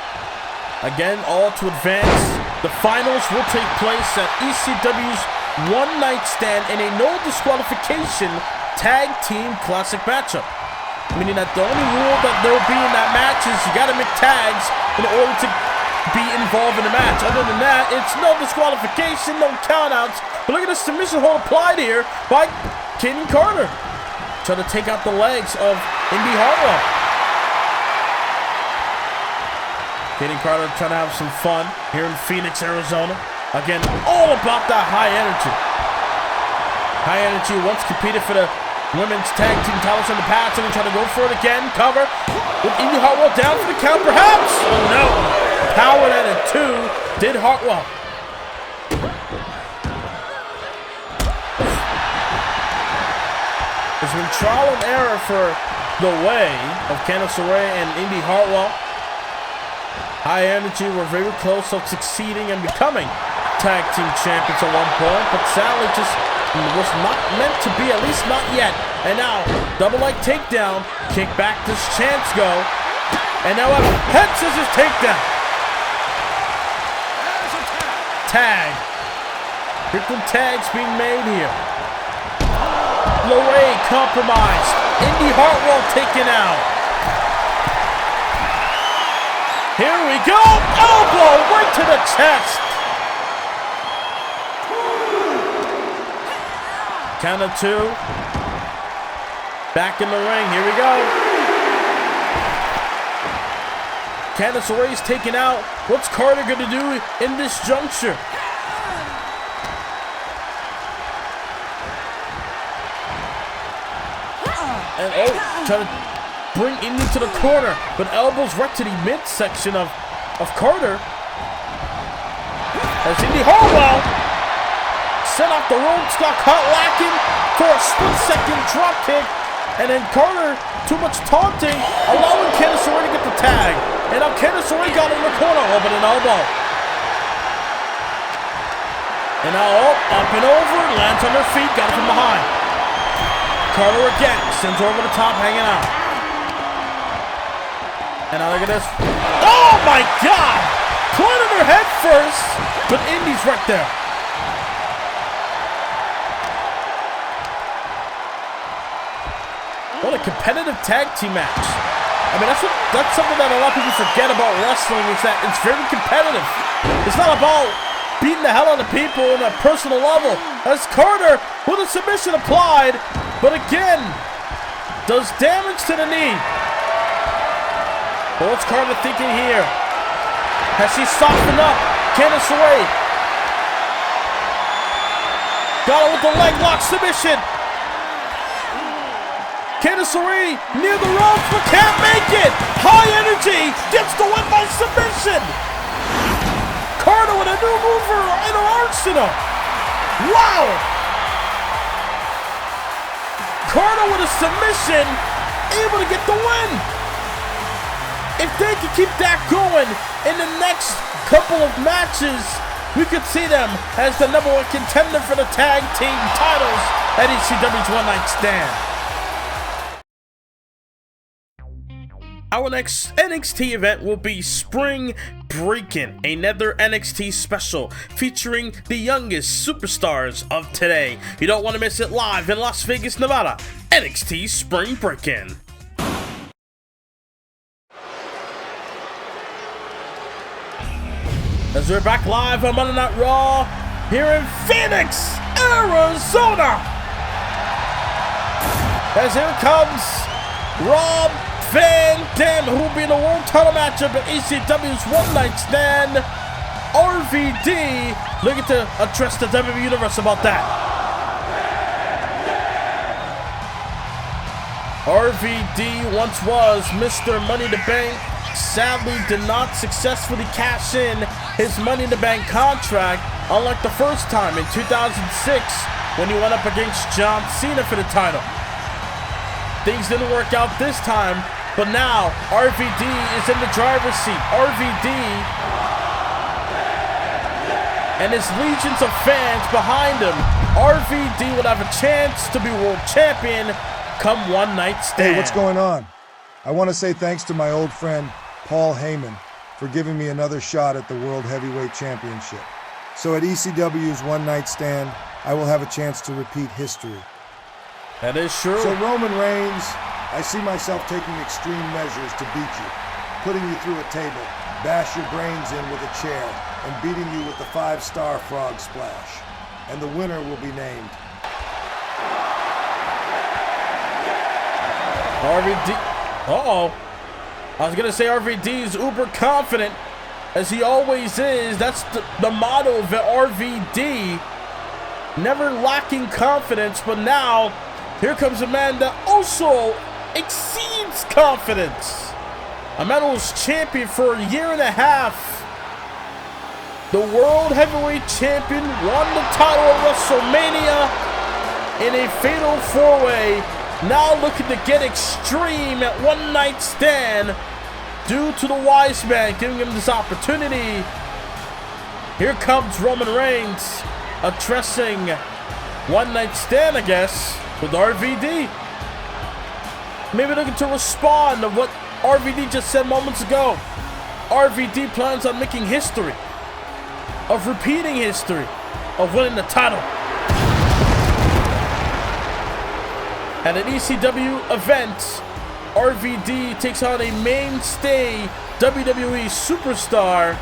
Speaker 1: Again, all to advance. The finals will take place at ECW's One Night Stand in a no disqualification tag team classic matchup. Meaning that the only rule that there will be in that match is you got to make tags in order to be involved in the match. Other than that, it's no disqualification, no countouts. But look at the submission hold applied here by Caden Carter. Trying to take out the legs of Indy Hartwell. Caden Carter trying to have some fun here in Phoenix, Arizona. Again, all about that high energy. High energy once competed for the women's tag team titles in the past, and we try to go for it again. Cover with Indy Hartwell down for the count, perhaps. Oh no! Power at a 2 did Hartwell. There's been trial and error for the way of Candice LeRae and Indy Hartwell. High Energy were very close to succeeding and becoming tag team champions at one point, but sadly just was not meant to be, at least not yet. And now, double leg takedown, kick back, does Chance go? And now a head scissors takedown. Tag. Frequent tags being made here. LeRae compromised. Indy Hartwell taken out. Here we go. Elbow right to the chest. Count of 2. Back in the ring. Here we go. Candice LeRae's taken out. What's Carter going to do in this juncture? And trying to bring Indy to the corner, but elbows right to the midsection of Carter. As Indy Hartwell set off the ropes, got caught lacking for a split-second drop kick, and then Carter, too much taunting, allowing Candice LeRae to get the tag. And now Candice LeRae got in the corner, but an elbow. And now up and over, lands on her feet, got it from behind. Carter again, sends her over the top, hanging out. And now look at this. Oh my God! Planted her head first, but Indy's right there. What a competitive tag team match. I mean, that's something that a lot of people forget about wrestling, is that it's very competitive. It's not about beating the hell out of people on a personal level. As Carter, with a submission applied, but again, does damage to the knee. But what's Carter thinking here? Has she softened up? Candice LeRae got her with the leg lock submission. Candice LeRae near the ropes, but can't make it. High energy gets the win by submission. Carter with a new mover in her arsenal. Wow! Carter with a submission, able to get the win. If they can keep that going in the next couple of matches, we could see them as the #1 contender for the tag team titles at ECW's One Night Stand. Our next NXT event will be Spring Breakin', another NXT special featuring the youngest superstars of today. You don't want to miss it live in Las Vegas, Nevada. NXT Spring Breakin'. As we're back live on Monday Night Raw here in Phoenix, Arizona. As here comes Rob Van Dam, who will be in a world title matchup at ECW's One Night Stand. RVD looking to address the WWE Universe about that. RVD once was Mr. Money in the Bank. Sadly did not successfully cash in his Money in the Bank contract, unlike the first time in 2006 when he went up against John Cena for the title. Things didn't work out this time, but now RVD is in the driver's seat. RVD and his legions of fans behind him. RVD would have a chance to be world champion come One Night Stand.
Speaker 9: Hey, what's going on? I want to say thanks to my old friend Paul Heyman for giving me another shot at the World Heavyweight Championship. So at ECW's One Night Stand, I will have a chance to repeat history.
Speaker 1: That is true.
Speaker 9: So Roman Reigns, I see myself taking extreme measures to beat you, putting you through a table, bash your brains in with a chair, and beating you with the 5-star frog splash. And the winner will be named
Speaker 1: RVD. Uh-oh. I was going to say RVD is uber confident, as he always is. That's the motto of RVD. Never lacking confidence, but now here comes a man that also exceeds confidence. A man who was champion for a year and a half. The World Heavyweight Champion won the title at WrestleMania in a fatal 4-way. Now looking to get extreme at One Night Stand due to the wise man giving him this opportunity. Here comes Roman Reigns addressing One Night Stand, I guess, with RVD. Maybe looking to respond to what RVD just said moments ago. RVD plans on making history, of repeating history, of winning the title. At an ECW event, RVD takes on a mainstay WWE superstar.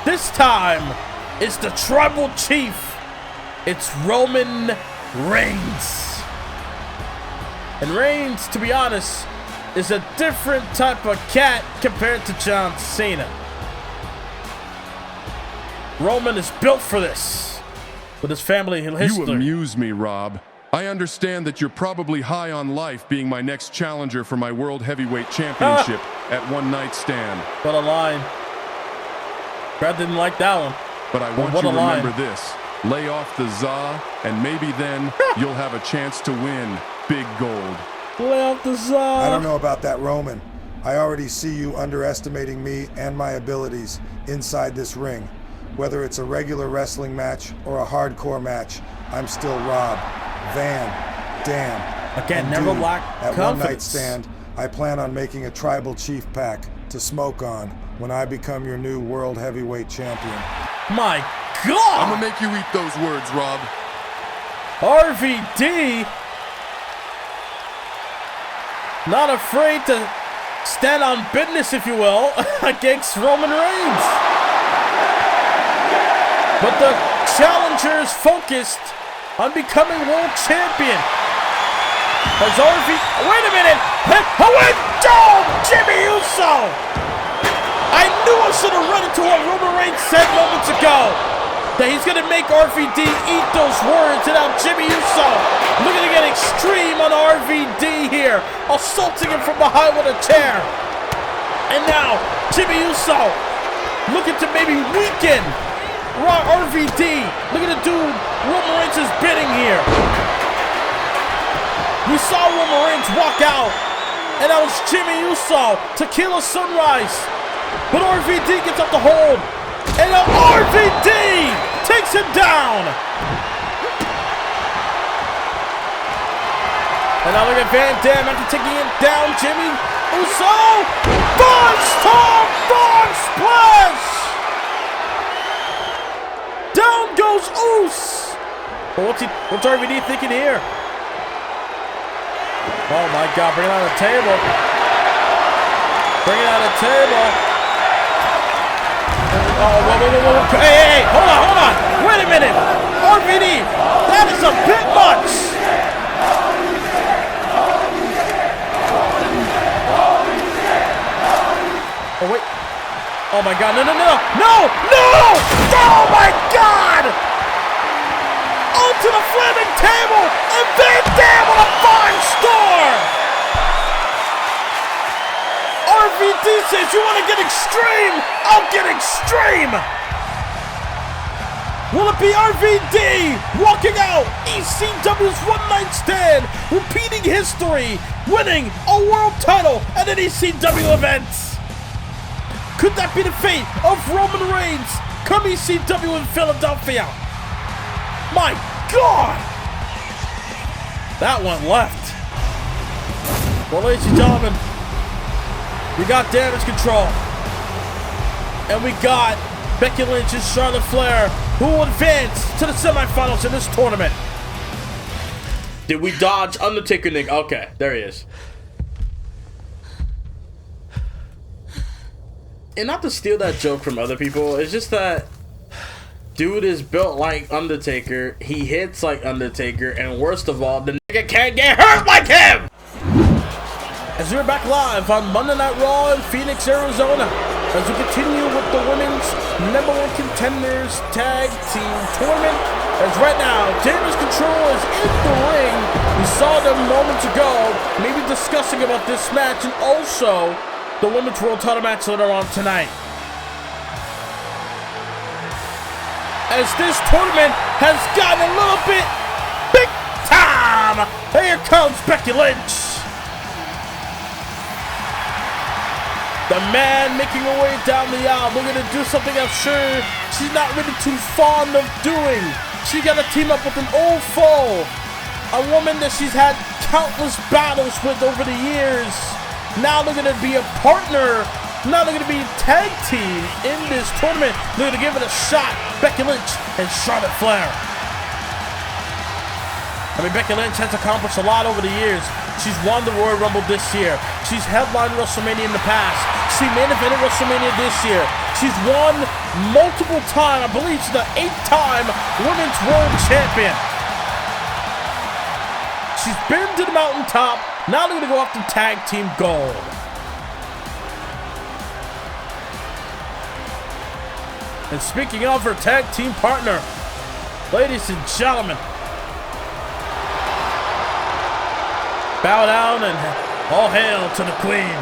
Speaker 1: This time, it's the Tribal Chief. It's Roman Reigns. And Reigns, to be honest, is a different type of cat compared to John Cena. Roman is built for this with his family and history.
Speaker 6: You amuse me, Rob. I understand that you're probably high on life being my next challenger for my World Heavyweight Championship at One Night Stand.
Speaker 1: What a line. Brad didn't like that one.
Speaker 6: But I want you to remember this. Lay off the za, and maybe then you'll have a chance to win big gold.
Speaker 1: Lay off the za.
Speaker 9: I don't know about that, Roman. I already see you underestimating me and my abilities inside this ring. Whether it's a regular wrestling match or a hardcore match, I'm still Rob Van Dam.
Speaker 1: Again,
Speaker 9: and
Speaker 1: never
Speaker 9: dude,
Speaker 1: lack
Speaker 9: at
Speaker 1: confidence.
Speaker 9: One Night Stand, I plan on making a tribal chief pack to smoke on when I become your new World Heavyweight Champion.
Speaker 1: My God!
Speaker 6: I'm gonna make you eat those words, Rob.
Speaker 1: RVD, not afraid to stand on business, if you will, against Roman Reigns. But the challenger is focused on becoming world champion. As wait a minute! Jimmy Uso! I knew I should have run into what Roman Reigns said moments ago. That he's gonna make RVD eat those words, and now Jimmy Uso looking to get extreme on RVD here, assaulting him from behind with a chair. And now Jimmy Uso looking to maybe weaken RVD, looking to do Roman Reigns' bidding here. We saw Roman Reigns walk out, and that was Jimmy Uso, Tequila Sunrise. But RVD gets up the hold, and now RVD takes him down. And now look at Van Dam after taking him down. Jimmy Uso, five-star frog splash. Down goes Uso. But what's RVD thinking here? Oh my God, bring it on the table. Bring it on the table. Oh, whoa. Hey, hold on. Wait a minute. RVD, that is a bit much. Oh, wait. Oh my God, no! Oh my God! Onto the flaming table, and Van Dam on a 5-star! RVD says, you want to get extreme? I'll get extreme! Will it be RVD walking out ECW's One Night Stand, repeating history, winning a world title at an ECW event? Could that be the fate of Roman Reigns come ECW in Philadelphia? My God! That went left. Well, ladies and gentlemen, we got Damage Control. And we got Becky Lynch and Charlotte Flair, who will advance to the semifinals in this tournament. Did we dodge Undertaker, Nick? Okay, there he is. And not to steal that joke from other people, it's just that dude is built like Undertaker, he hits like Undertaker, and worst of all, the nigga can't get hurt like him! As we're back live on Monday Night Raw in Phoenix, Arizona, as we continue with the women's #1 contenders tag team tournament, as right now, Damage Control is in the ring. We saw them moments ago, maybe discussing about this match, and also the women's world title match later on tonight. As this tournament has gotten a little bit big time. Here comes Becky Lynch. The man making her way down the aisle, looking to do something I'm sure she's not really too fond of doing. She got to team up with an old foe, a woman that she's had countless battles with over the years. Now looking to be a partner. Now they're going to be a tag team in this tournament. They're going to give it a shot. Becky Lynch and Charlotte Flair. I mean, Becky Lynch has accomplished a lot over the years. She's won the Royal Rumble this year. She's headlined WrestleMania in the past. She main evented WrestleMania this year. She's won multiple times. I believe she's the 8th-time Women's World Champion. She's been to the mountaintop. Now they're going to go after tag team gold. And speaking of her tag team partner, ladies and gentlemen, bow down and all hail to the queen.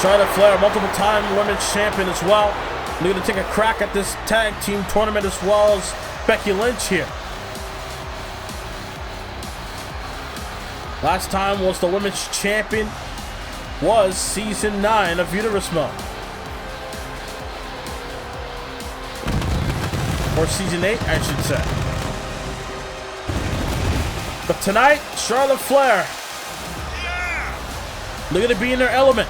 Speaker 1: Charlotte Flair, multiple-time women's champion as well. They're going to take a crack at this tag team tournament as well as Becky Lynch here. Last time was the women's champion was season 9 of Universe Mode. Or season 8, I should say. But tonight, Charlotte Flair, they're going to be in their element.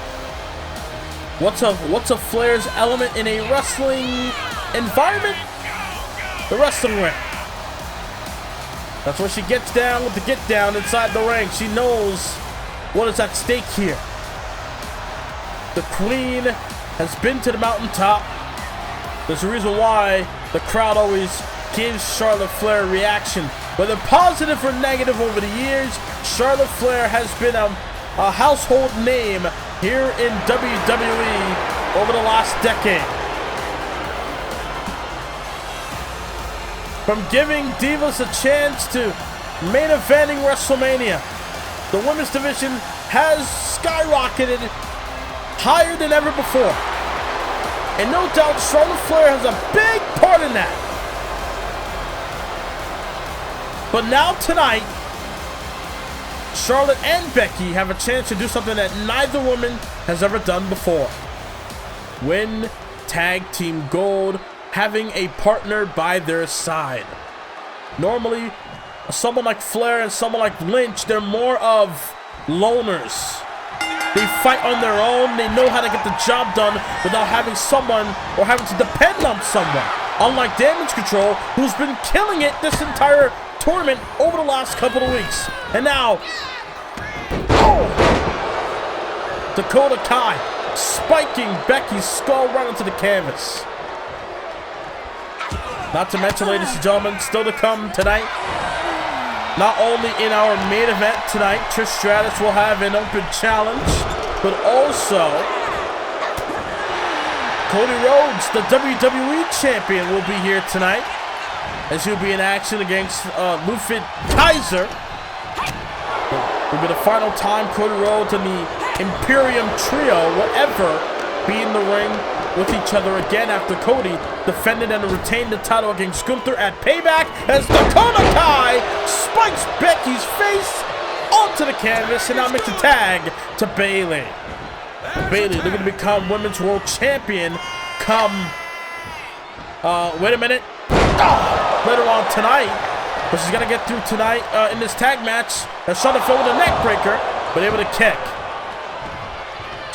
Speaker 1: What's a Flair's element in a wrestling environment? The wrestling ring. That's where she gets down with the get down inside the ring. She knows what is at stake here. The queen has been to the mountaintop. There's a reason why the crowd always gives Charlotte Flair a reaction. Whether positive or negative over the years, Charlotte Flair has been a household name here in WWE over the last decade. From giving divas a chance to main eventing WrestleMania, the women's division has skyrocketed higher than ever before. And no doubt Charlotte Flair has a big part in that. But now tonight, Charlotte and Becky have a chance to do something that neither woman has ever done before. Win tag team gold, having a partner by their side. Normally, someone like Flair and someone like Lynch, they're more of loners. They fight on their own. They know how to get the job done without having someone or having to depend on someone. Unlike Damage Control, who's been killing it this entire tournament over the last couple of weeks. And now, Dakota Kai spiking Becky's skull right into the canvas. Not to mention, ladies and gentlemen, still to come tonight, not only in our main event tonight, Trish Stratus will have an open challenge, but also Cody Rhodes, the WWE Champion, will be here tonight, as he'll be in action against Ludwig Kaiser. Will be the final time Cody Rhodes and the Imperium trio will ever be in the ring with each other again after Cody defended and retained the title against Gunther at Payback, as Dakota Kai spikes Becky's face onto the canvas and now makes a tag to Bayley. Bayley looking to become Women's World Champion come, wait a minute, later on tonight. But she's got to get through tonight in this tag match. As Shawn fell with a neck breaker, but able to kick.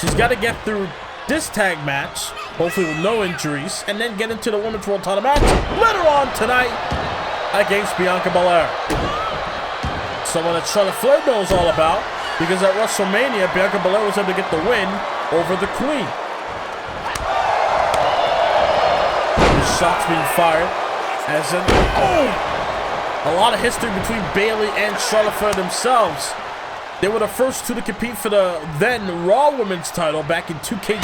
Speaker 1: She's got to get through this tag match, hopefully with no injuries, and then get into the Women's World Title match later on tonight against Bianca Belair. Someone that Charlotte Flair knows all about, because at WrestleMania, Bianca Belair was able to get the win over the Queen. Shots being fired, as in, a lot of history between Bayley and Charlotte Flair themselves. They were the first two to compete for the then Raw Women's title back in 2K17.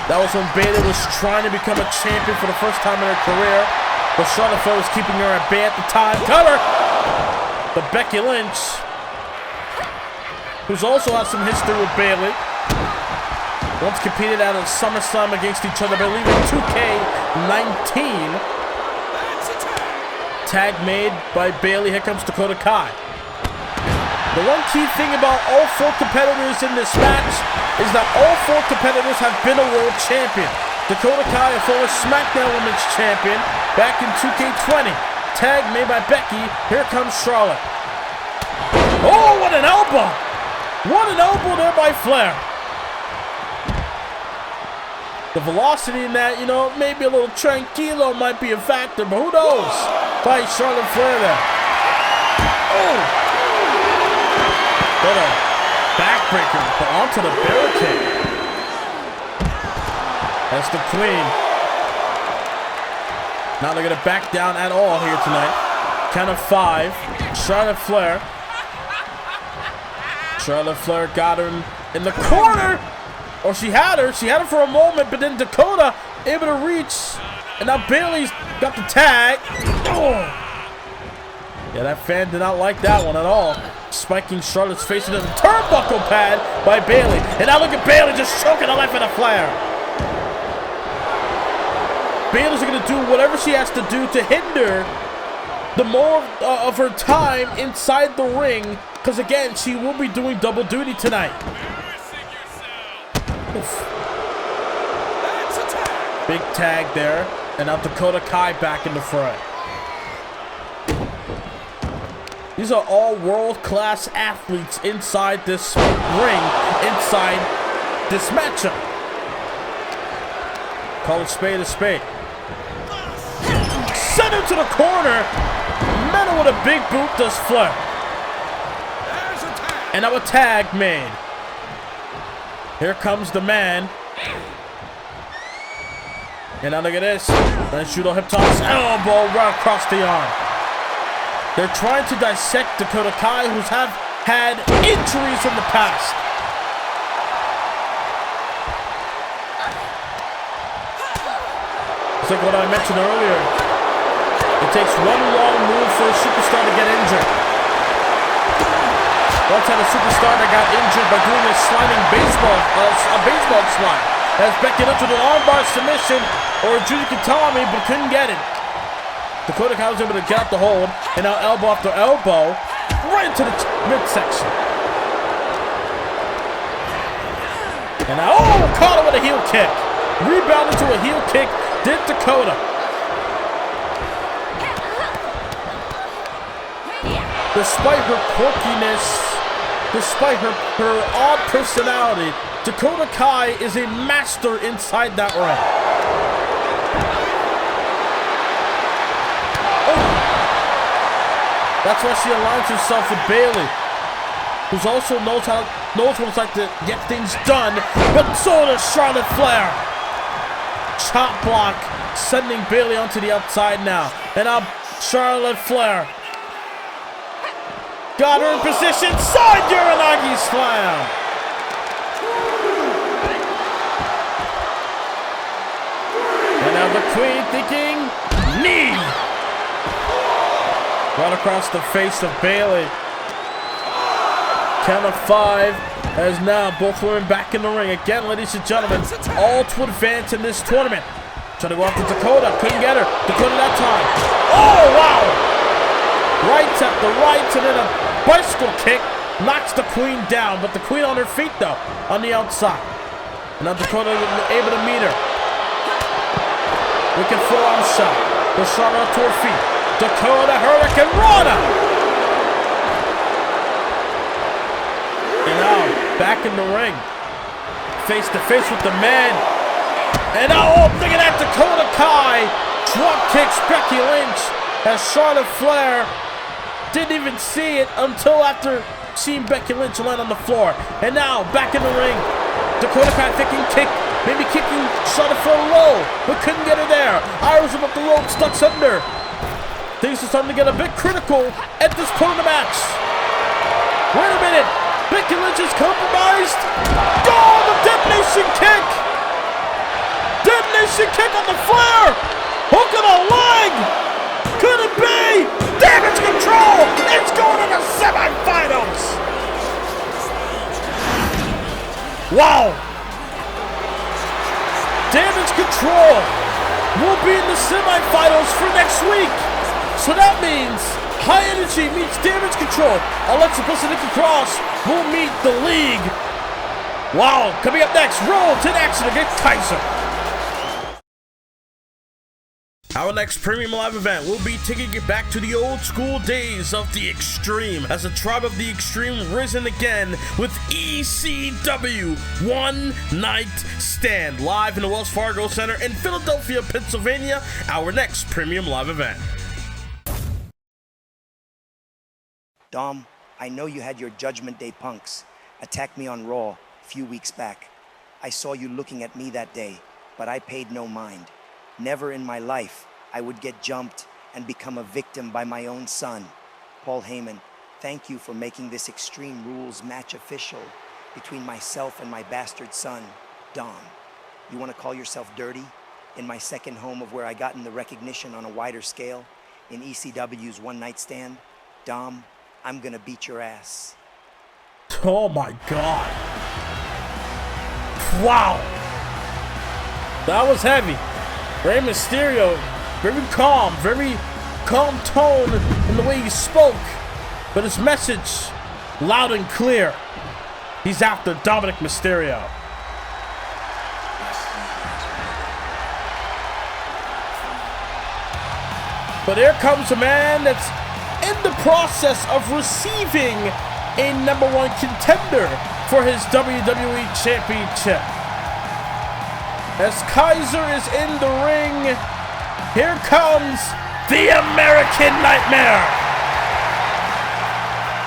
Speaker 1: That was when Bayley was trying to become a champion for the first time in her career, but Charlotte Flair was keeping her at bay at the time. Cover! But Becky Lynch, who's also has some history with Bayley, once competed at a SummerSlam against each other, I believe in 2K19. Tag made by Bayley. Here comes Dakota Kai. The one key thing about all 4 competitors in this match is that all 4 competitors have been a world champion. Dakota Kai, a former SmackDown Women's Champion back in 2K20. Tag made by Becky. Here comes Charlotte. Oh, what an elbow! What an elbow there by Flair. The velocity in that, you know, maybe a little tranquilo might be a factor, but who knows? By Charlotte Flair there. Oh! What a backbreaker, but onto the barricade. That's the Queen. Not going to back down at all here tonight. Count of 5. Charlotte Flair. Charlotte Flair got her in the corner. Or she had her. She had her for a moment, but then Dakota able to reach. And now Bayley's got the tag. Oh. Yeah, that fan did not like that one at all. Spiking Charlotte's face into the turnbuckle pad by Bayley. And now look at Bayley just choking the life out of Flair. Bayley's going to do whatever she has to do to hinder the more of her time inside the ring. Because again, she will be doing double duty tonight. Oof. Big tag there. And now Dakota Kai back in the front. These are all world-class athletes inside this ring, inside this matchup. Call a spade. Send him to the corner. Metal with a big boot does Flair. And now a tag made. Here comes the man. And now look at this. Then shoot a hip toss. Elbow right across the arm. They're trying to dissect Dakota Kai, who's had injuries in the past. It's like what I mentioned earlier. It takes one wrong move for a superstar to get injured. Once had a superstar that got injured by doing a sliding baseball slide. That's Becky Lynch with an armbar submission or a Judikatami, but couldn't get it. Dakota Kai was able to get out the hold, and now elbow after elbow, right into the midsection. And now, oh, caught it with a heel kick. Rebounded to a heel kick, did Dakota. Despite her quirkiness, despite her odd personality, Dakota Kai is a master inside that ring. That's why she aligns herself with Bayley, who also knows what it's like to get things done, but so does Charlotte Flair. Chop block, sending Bayley onto the outside now. And now Charlotte Flair got her in position. Side Uranagi slam. And now the Queen thinking knee. Right across the face of Bayley. Count of 5 as now both women back in the ring. Again, ladies and gentlemen, all to advance in this tournament. Trying to go after Dakota. Couldn't get her. Dakota that time. Oh, wow! Rights after rights, and then a bicycle kick knocks the Queen down. But the Queen on her feet, though, on the outside. And now Dakota able to meet her. Wicked forearm shot. The Charlotte to her feet. Dakota Hurricane Rana. And now back in the ring, face to face with the man. And now, oh, look at that, Dakota Kai drop kicks Becky Lynch as Charlotte Flair didn't even see it until after seeing Becky Lynch land on the floor. And now back in the ring, Dakota Kai thinking kick, maybe kicking Charlotte Flair low, but couldn't get her there. Irish up the rope, stuck under. Things are starting to get a bit critical at this point in the match. Wait a minute. Becky Lynch is compromised. Oh, the detonation kick. Detonation kick on the Flair. Hook on the leg. Could it be? Damage control. It's going to the semifinals. Wow. Damage control will be in the semifinals for next week. So that means High Energy meets Damage Control. Alexa Bliss and Nikki Cross will meet the League. Wow, coming up next, Rhodes in action against Kaiser. Our next Premium Live event will be taking it back to the old school days of the Extreme, as the Tribe of the Extreme risen again with ECW One Night Stand, live in the Wells Fargo Center in Philadelphia, Pennsylvania. Our next Premium Live event.
Speaker 10: Dom, I know you had your Judgment Day punks attack me on Raw a few weeks back. I saw you looking at me that day, but I paid no mind. Never in my life I would get jumped and become a victim by my own son. Paul Heyman, thank you for making this Extreme Rules match official between myself and my bastard son, Dom. You want to call yourself dirty? In my second home of where I gotten the recognition on a wider scale, in ECW's One Night Stand, Dom, I'm gonna beat your ass.
Speaker 1: Oh my God. Wow. That was heavy. Rey Mysterio, very calm tone in the way he spoke, but his message loud and clear. He's after Dominic Mysterio. But here comes a man that's in the process of receiving a #1 contender for his WWE Championship. As Kaiser is in the ring, here comes the American Nightmare.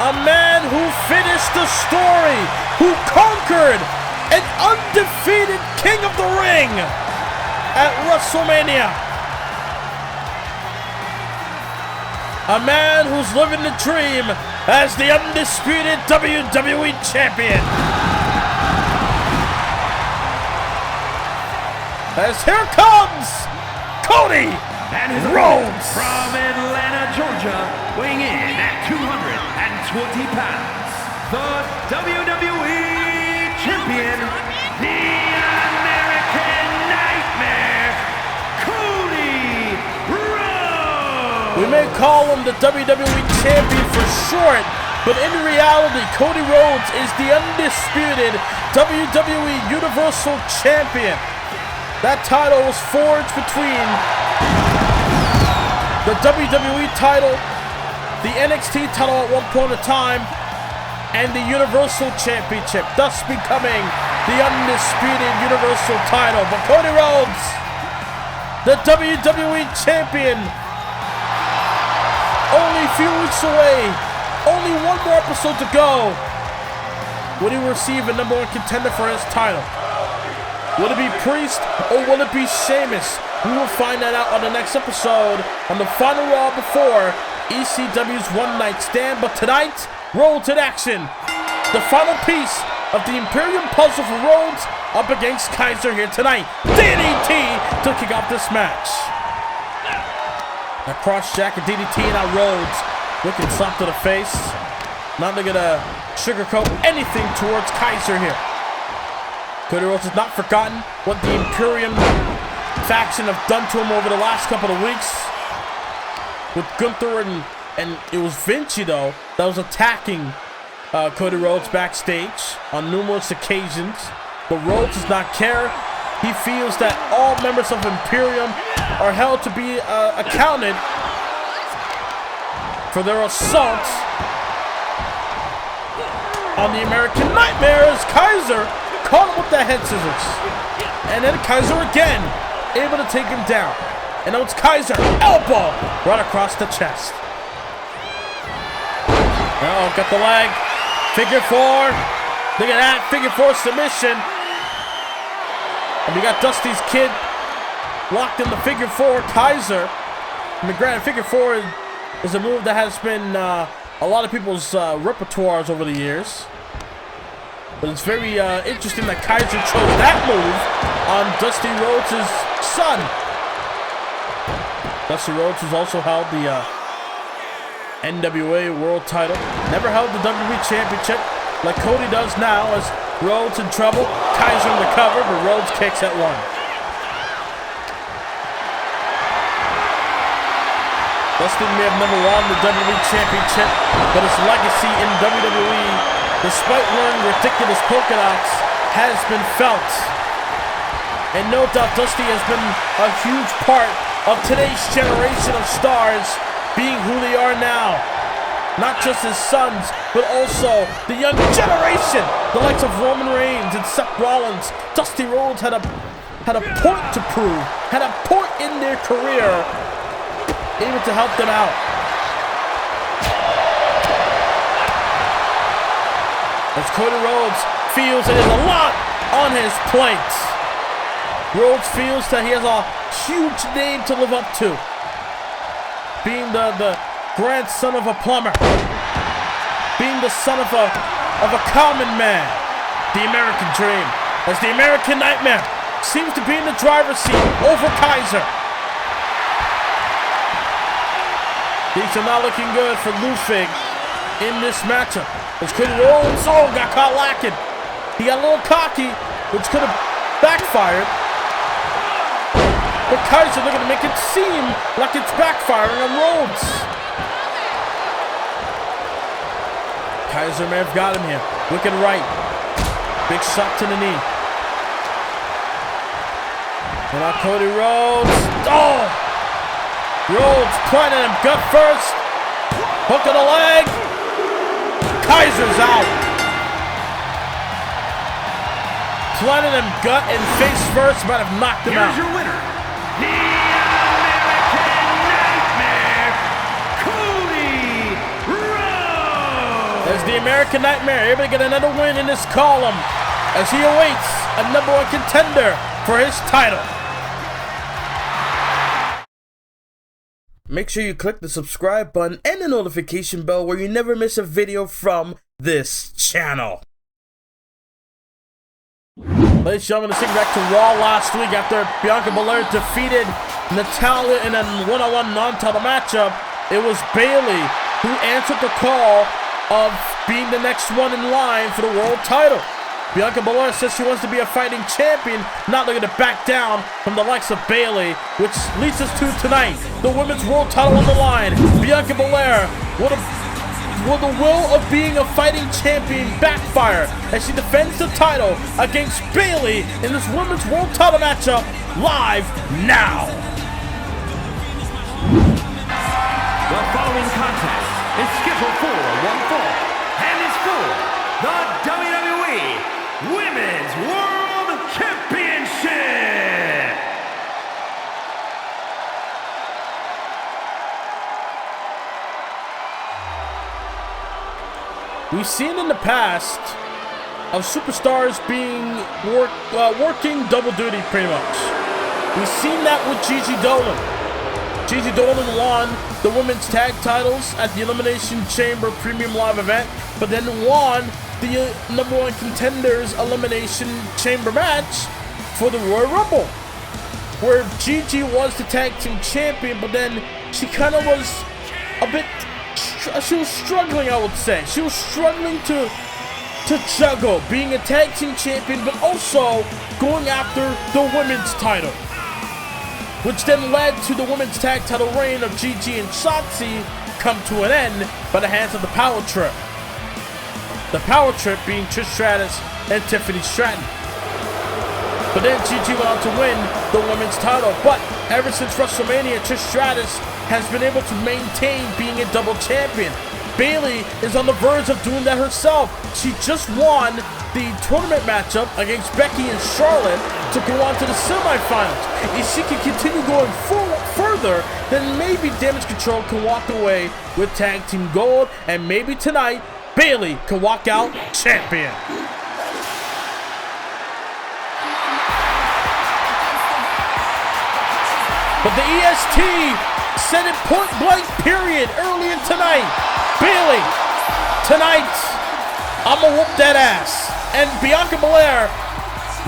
Speaker 1: A man who finished the story, who conquered an undefeated King of the Ring at WrestleMania. A man who's living the dream as the undisputed WWE Champion. As here comes Cody Rhodes.
Speaker 2: From Atlanta, Georgia, weighing in at 220 pounds, the WWE Champion, the American Nightmare, Cody Rhodes.
Speaker 1: We may call him the WWE Champion for short, but in reality, Cody Rhodes is the undisputed WWE Universal Champion. That title was forged between the WWE title, the NXT title at one point in time, and the Universal Championship, thus becoming the undisputed Universal title. But Cody Rhodes, the WWE Champion, only a few weeks away, only one more episode to go, would he receive a #1 contender for his title? Will it be Priest or will it be Sheamus? We will find that out on the next episode on the final Raw before ECW's One Night Stand. But tonight, Rhodes in action. The final piece of the Imperium puzzle for Rhodes up against Kaiser here tonight. DDT to kick off this match. A cross-jacket DDT now Rhodes looking slap to the face. Not looking to sugarcoat anything towards Kaiser here. Cody Rhodes has not forgotten what the Imperium faction have done to him over the last couple of weeks. With Gunther and it was Vinci, though, that was attacking Cody Rhodes backstage on numerous occasions. But Rhodes does not care. He feels that all members of Imperium are held to be accounted for their assaults on the American Nightmare as Kaiser caught him with the head scissors. And then Kaiser again, able to take him down. And now it's Kaiser, elbow, right across the chest. Oh, got the leg. Figure four. Look at that, figure four submission. And we got Dusty's kid locked in the figure four. Kaiser. I mean, granted, figure four is a move that has been a lot of people's repertoires over the years. But it's very interesting that Kaiser chose that move on Dusty Rhodes' son. Dusty Rhodes has also held the NWA World title. Never held the WWE Championship like Cody does now as Rhodes in trouble. Kaiser in the cover, but Rhodes kicks at one. Dusty may have never won the WWE Championship, but his legacy in WWE, despite wearing ridiculous polka dots, has been felt. And no doubt Dusty has been a huge part of today's generation of stars being who they are now. Not just his sons, but also the young generation, the likes of Roman Reigns and Seth Rollins. Dusty Rhodes had a point to prove, had a point in their career, able to help them out. As Cody Rhodes feels that there's a lot on his plate. Rhodes feels that he has a huge name to live up to. being the grandson of a plumber, being the son of a common man, the American dream, as the American Nightmare seems to be in the driver's seat over Kaiser. Things are not looking good for Ludwig in this matchup. As Cody Rhodes got caught lacking. He got a little cocky, which could have backfired. But Kaiser looking to make it seem like it's backfiring on Rhodes. Kaiser may have got him here. Looking right. Big shot to the knee. And now Cody Rhodes. Oh! Rhodes planting him gut first. Hook of the leg. Kaiser's out. Planted him gut and face first, might have knocked him out.
Speaker 2: Here's your winner, the American Nightmare, Cody Rhodes.
Speaker 1: As the American Nightmare able to get another win in this column as he awaits a #1 contender for his title. Make sure you click the subscribe button and the notification bell where you never miss a video from this channel. Ladies and gentlemen, let's take back to Raw last week after Bianca Belair defeated Natalya in a one-on-one non-title matchup. It was Bayley who answered the call of being the next one in line for the world title. Bianca Belair says she wants to be a fighting champion, not looking to back down from the likes of Bayley, which leads us to tonight, the women's world title on the line. Bianca Belair will the will of being a fighting champion backfire as she defends the title against Bayley in this women's world title matchup live now.
Speaker 2: The following contest is scheduled for one fall and is for the WWE Women's World Championship.
Speaker 1: We've seen in the past of superstars being working double duty pretty much. We've seen that with Gigi Dolan. Gigi Dolan won the women's tag titles at the Elimination Chamber Premium Live event, but then won the #1 Contenders Elimination Chamber match for the Royal Rumble, where Gigi was the tag team champion, but then she kind of was a bit, she was struggling, I would say. She was struggling to juggle being a tag team champion, but also going after the women's title, which then led to the women's tag title reign of Gigi and Shotzi come to an end by the hands of the Power Trip. The Power Trip being Trish Stratus and Tiffany Stratton. But then Gigi went on to win the women's title. But ever since WrestleMania, Trish Stratus has been able to maintain being a double champion. Bayley is on the verge of doing that herself. She just won the tournament matchup against Becky and Charlotte to go on to the semifinals. If she can continue going further, then maybe Damage Control can walk away with tag team gold, and maybe tonight Bayley can walk out champion. But the EST said it point blank period early in tonight. Bayley, tonight, I'ma whoop that ass. And Bianca Belair,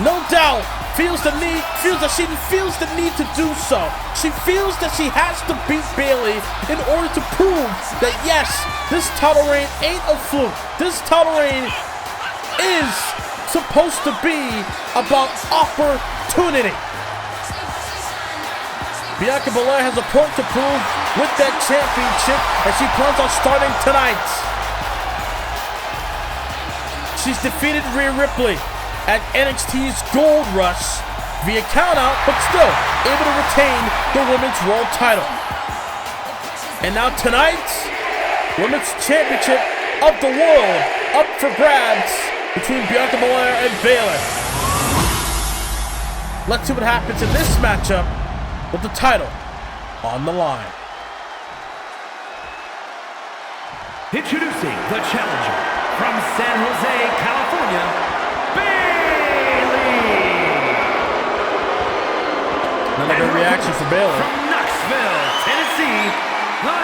Speaker 1: no doubt, feels the need to do so. She feels that she has to beat Bayley in order to prove that yes, this title reign ain't a fluke. This title reign is supposed to be about opportunity. Bianca Belair has a point to prove with that championship, and she plans on starting tonight. She's defeated Rhea Ripley at NXT's Gold Rush via countout, but still able to retain the Women's World title. And now tonight, Women's Championship of the World up for grabs between Bianca Belair and Bayley. Let's see what happens in this matchup with the title on the line.
Speaker 2: Introducing the challenger from San Jose, California, Bayley.
Speaker 1: Another good reaction for Bayley.
Speaker 2: From Knoxville, Tennessee, the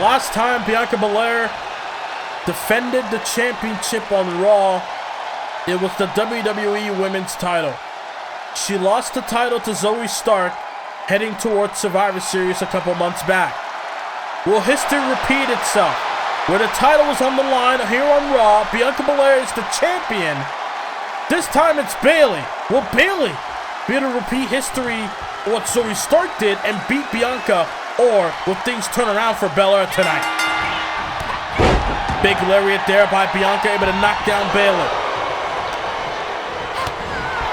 Speaker 1: last time Bianca Belair defended the championship on Raw, it was the WWE Women's title. She lost the title to Zoe Stark heading towards Survivor Series a couple months back. Will history repeat itself? Where the title was on the line here on Raw, Bianca Belair is the champion. This time it's Bayley. Will Bayley be able to repeat history, what Zoe Stark did, and beat Bianca, or will things turn around for Belair tonight? Big lariat there by Bianca, able to knock down Bayley.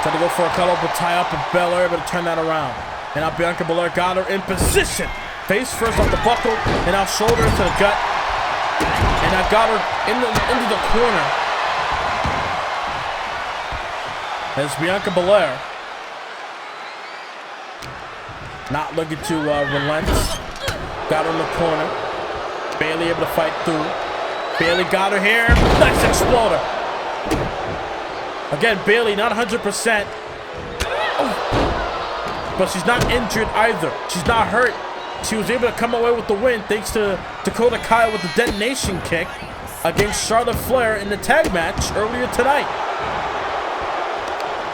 Speaker 1: Trying to go for a cuddle, but tie up with Belair, able to turn that around. And now Bianca Belair got her in position. Face first off the buckle, and now shoulder into the gut. And I got her into the corner. As Bianca Belair not looking to relent. Got her in the corner. Bayley able to fight through. Bayley got her here. Nice exploder. Again, Bayley not 100%. But she's not injured either. She's not hurt. She was able to come away with the win thanks to Dakota Kai with the detonation kick against Charlotte Flair in the tag match earlier tonight.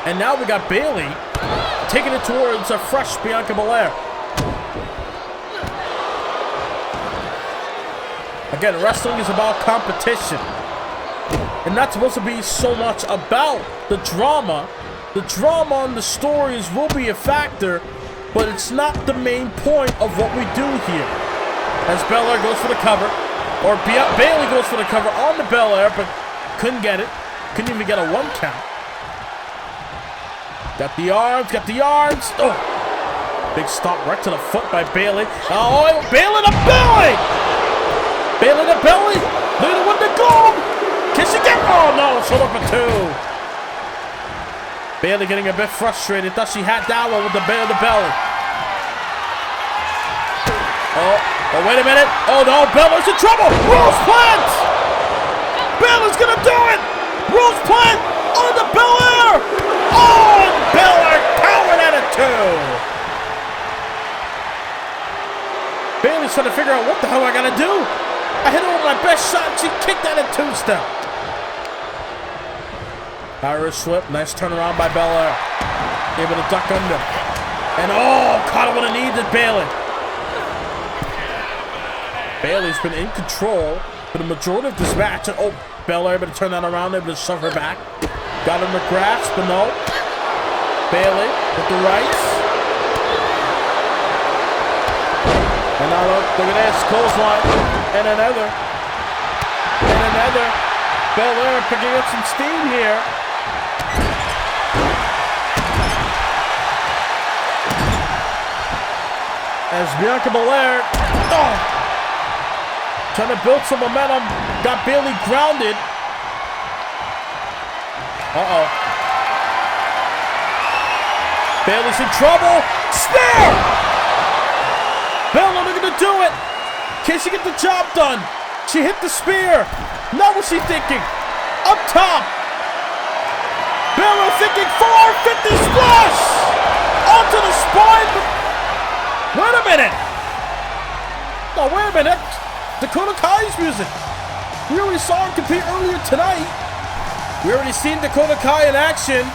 Speaker 1: And now we got Bayley taking it towards a fresh Bianca Belair. Again, wrestling is about competition. And not supposed to be so much about the drama. The drama and the stories will be a factor, but it's not the main point of what we do here. As Belair goes for the cover, or Bayley goes for the cover on the Belair, but couldn't get it. Couldn't even get a 1 count. Got the arms, Oh! Big stomp right to the foot by Bayley. Oh, Bayley to belly! Bayley to belly! Look at the one to go! Can she get? Oh no, showed up a 2. Bayley getting a bit frustrated. Thought she had that one with the belly. Oh, wait a minute. Oh no, Baylor's in trouble. Rose plant! Baylor's gonna do it! Rose plant on the Belair! Oh, and Belair cowered at a 2. Bayley's trying to figure out what the hell I gotta do. I hit her with my best shot. She kicked that at 2-step. Irish whip, nice turnaround by Belair. Able to duck under. And oh, caught him with a knee to Bayley. Bayley's been in control for the majority of this match. And oh, Belair able to turn that around, able to shove her back. Got him to grasp, but no. Bayley with the rights. And now look at this, clothesline. And another. And another. Belair picking up some steam here. As Bianca Belair, trying to build some momentum, got Bayley grounded. Uh-oh. Bayley's in trouble. Snare! Belair looking to do it. Can she get the job done? She hit the spear. Now what's she thinking? Up top. Belair thinking 450 splash! Onto the spine. Wait a minute! No, wait a minute! Dakota Kai's music! We already saw him compete earlier tonight. We already seen Dakota Kai in action.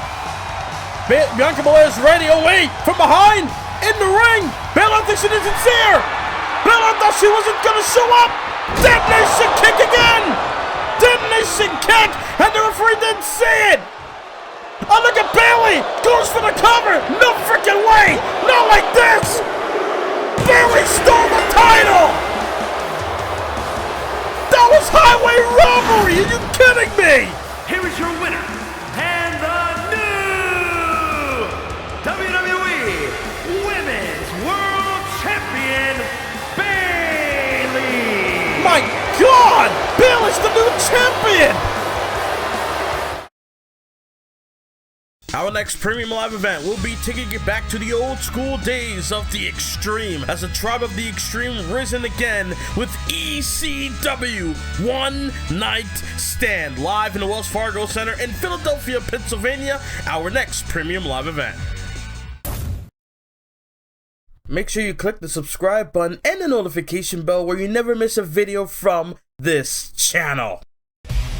Speaker 1: Bianca Belair's ready. Oh wait! From behind! In the ring! Belair thinks she isn't there! Belair thought she wasn't gonna show up! Detonation kick again! Detonation kick! And the referee didn't see it! Oh, look at Bayley! Goes for the cover! No freaking way! Not like this! Bayley stole the title! That was highway robbery! Are you kidding me?
Speaker 2: Here is your winner, and the new WWE Women's World Champion, Bayley!
Speaker 1: My God! Bayley's the new champion! Our next Premium Live event will be taking it back to the old school days of the Extreme, as the Tribe of the Extreme risen again with ECW One Night Stand, live in the Wells Fargo Center in Philadelphia, Pennsylvania, our next Premium Live event. make sure you click the subscribe button and the notification bell where you never miss a video from this channel.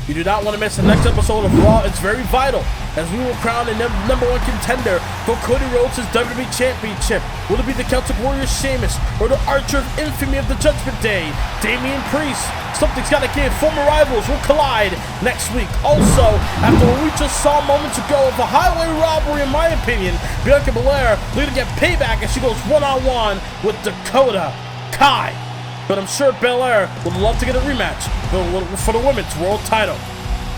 Speaker 1: You do not want to miss the next episode of Raw. It's very vital, as we will crown a #1 contender for Cody Rhodes' WWE Championship. Will it be the Celtic Warrior Sheamus or the Archer of Infamy of the Judgment Day, Damian Priest? Something's got to give. Former rivals will collide next week. Also, after what we just saw moments ago of a highway robbery, in my opinion, Bianca Belair looking to get payback as she goes one-on-one with Dakota Kai. But I'm sure Belair would love to get a rematch for the women's world title.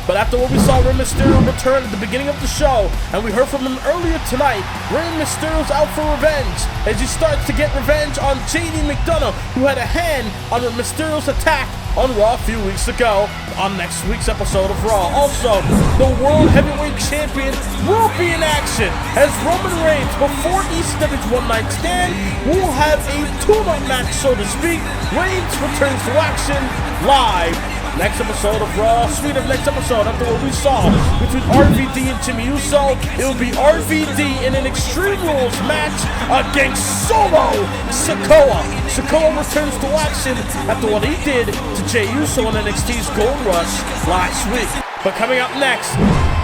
Speaker 1: But after what we saw Rey Mysterio return at the beginning of the show, and we heard from him earlier tonight, Rey Mysterio's out for revenge as he starts to get revenge on JD McDonough, who had a hand on Rey Mysterio's attack on Raw a few weeks ago on next week's episode of Raw. Also, the World Heavyweight Champion will be in action as Roman Reigns, before ECW's One Night Stand, will have a tune-up match, so to speak. Reigns returns to action live next episode of Raw. Sweet of next episode, after what we saw between RVD and Jimmy Uso, it will be RVD in an Extreme Rules match against Solo Sikoa. Sikoa returns to action after what he did to Jey Uso in NXT's Gold Rush last week. But coming up next,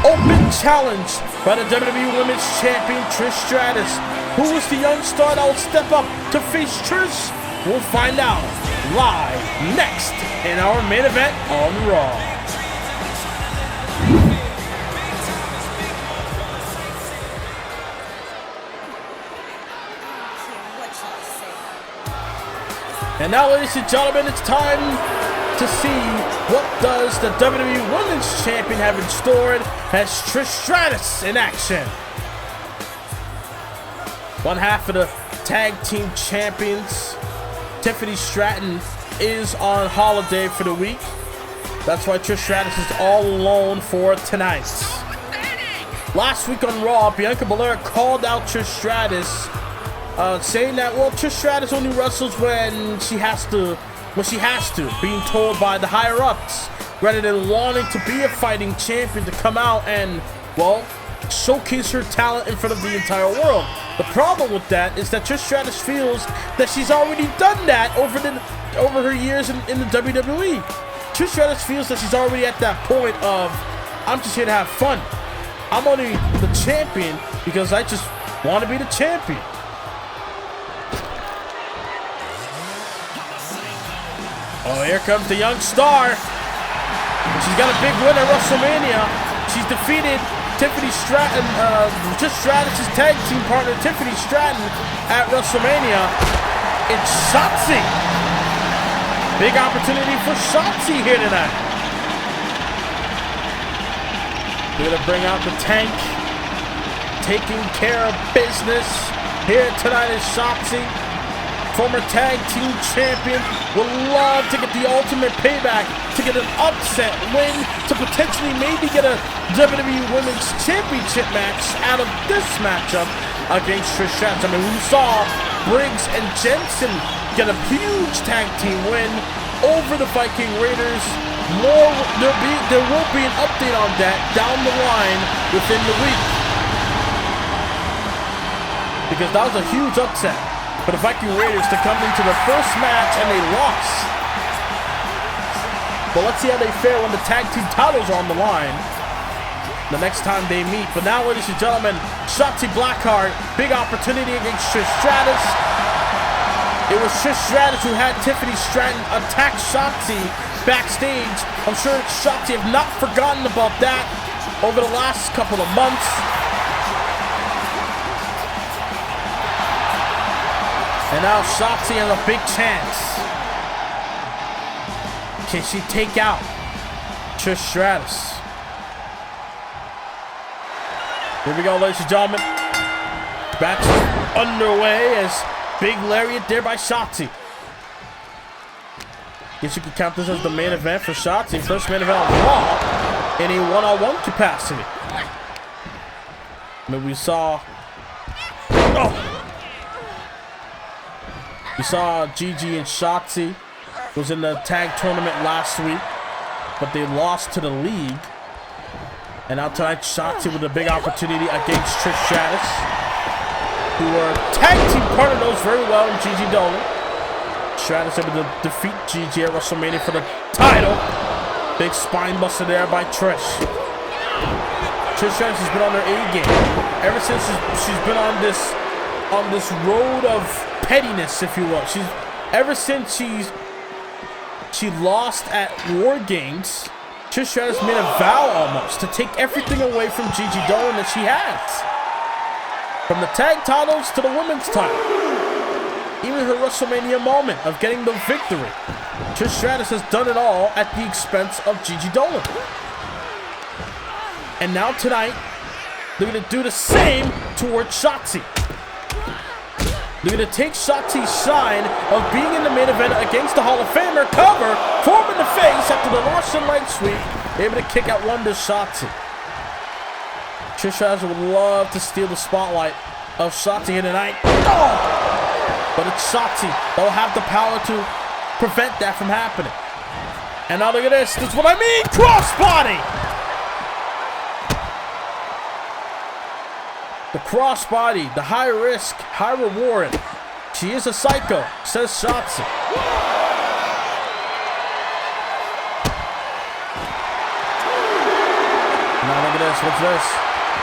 Speaker 1: open challenge by the WWE Women's Champion Trish Stratus. Who is the young star that will step up to face Trish? We'll find out live next in our main event on Raw. And now, ladies and gentlemen, it's time to see what does the WWE Women's Champion have in store as Trish Stratus in action. One half of the tag team champions, Tiffany Stratton, is on holiday for the week. That's why Trish Stratus is all alone for tonight. Last week on Raw, Bianca Belair called out Trish Stratus, saying that, well, Trish Stratus only wrestles when she has to, being told by the higher-ups, rather than wanting to be a fighting champion to come out and, well, showcase her talent in front of the entire world. The problem with that is that Trish Stratus feels that she's already done that over her years in the WWE. Trish Stratus feels that she's already at that point of, I'm just here to have fun. I'm only the champion because I just want to be the champion. Oh, here comes the young star. She's got a big win at WrestleMania. She's defeated Tiffany Stratton, Trish Stratus' tag team partner, Tiffany Stratton, at WrestleMania. It's Shotzi. Big opportunity for Shotzi here tonight. We're gonna bring out the tank, taking care of business. Here tonight is Shotzi. Former tag team champion, would love to get the ultimate payback, to get an upset win, to potentially maybe get a WWE Women's Championship match out of this matchup against Trish Stratus. I mean, we saw Briggs and Jensen get a huge tag team win over the Viking Raiders. There will be an update on that down the line within the week, because that was a huge upset for the Viking Raiders to come into the first match and they lost. But let's see how they fare when the tag team titles are on the line the next time they meet. But now, ladies and gentlemen, Shotzi Blackheart, big opportunity against Trish Stratus. It was Trish Stratus who had Tiffany Stratton attack Shotzi backstage. I'm sure Shotzi have not forgotten about that over the last couple of months. And now Shotzi has a big chance. Can she take out Trish Stratus? Here we go, ladies and gentlemen. Match underway as big lariat there by Shotzi. Guess you could count this as the main event for Shotzi. First main event on Raw in a one-on-one capacity. I mean, we saw Gigi and Shotzi was in the tag tournament last week, but they lost to the League. And now tonight, Shotzi with a big opportunity against Trish Stratus. who were tag team partner knows very well in Gigi Dolan. Stratus able to defeat Gigi at WrestleMania for the title. Big spine buster there by Trish. Trish Stratus has been on her A game ever since she's been on this road of pettiness, if you will. Ever since she lost at War Games, Trish Stratus made a vow almost to take everything away from Gigi Dolan that she has. From the tag titles to the women's title. Even her WrestleMania moment of getting the victory. Trish Stratus has done it all at the expense of Gigi Dolan. And now tonight, they're going to do the same towards Shotzi. They're going to take Shotzi's shine of being in the main event against the Hall of Famer, cover, form in the face after the Russian leg sweep, able to kick out one to Shotzi. Trish Stratus would love to steal the spotlight of Shotzi here tonight. Oh! But it's Shotzi that will have the power to prevent that from happening. And now look at this. That's what I mean. Crossbody. The crossbody, the high risk, high reward. She is a psycho, says Shotzi. Now look at this. What's this?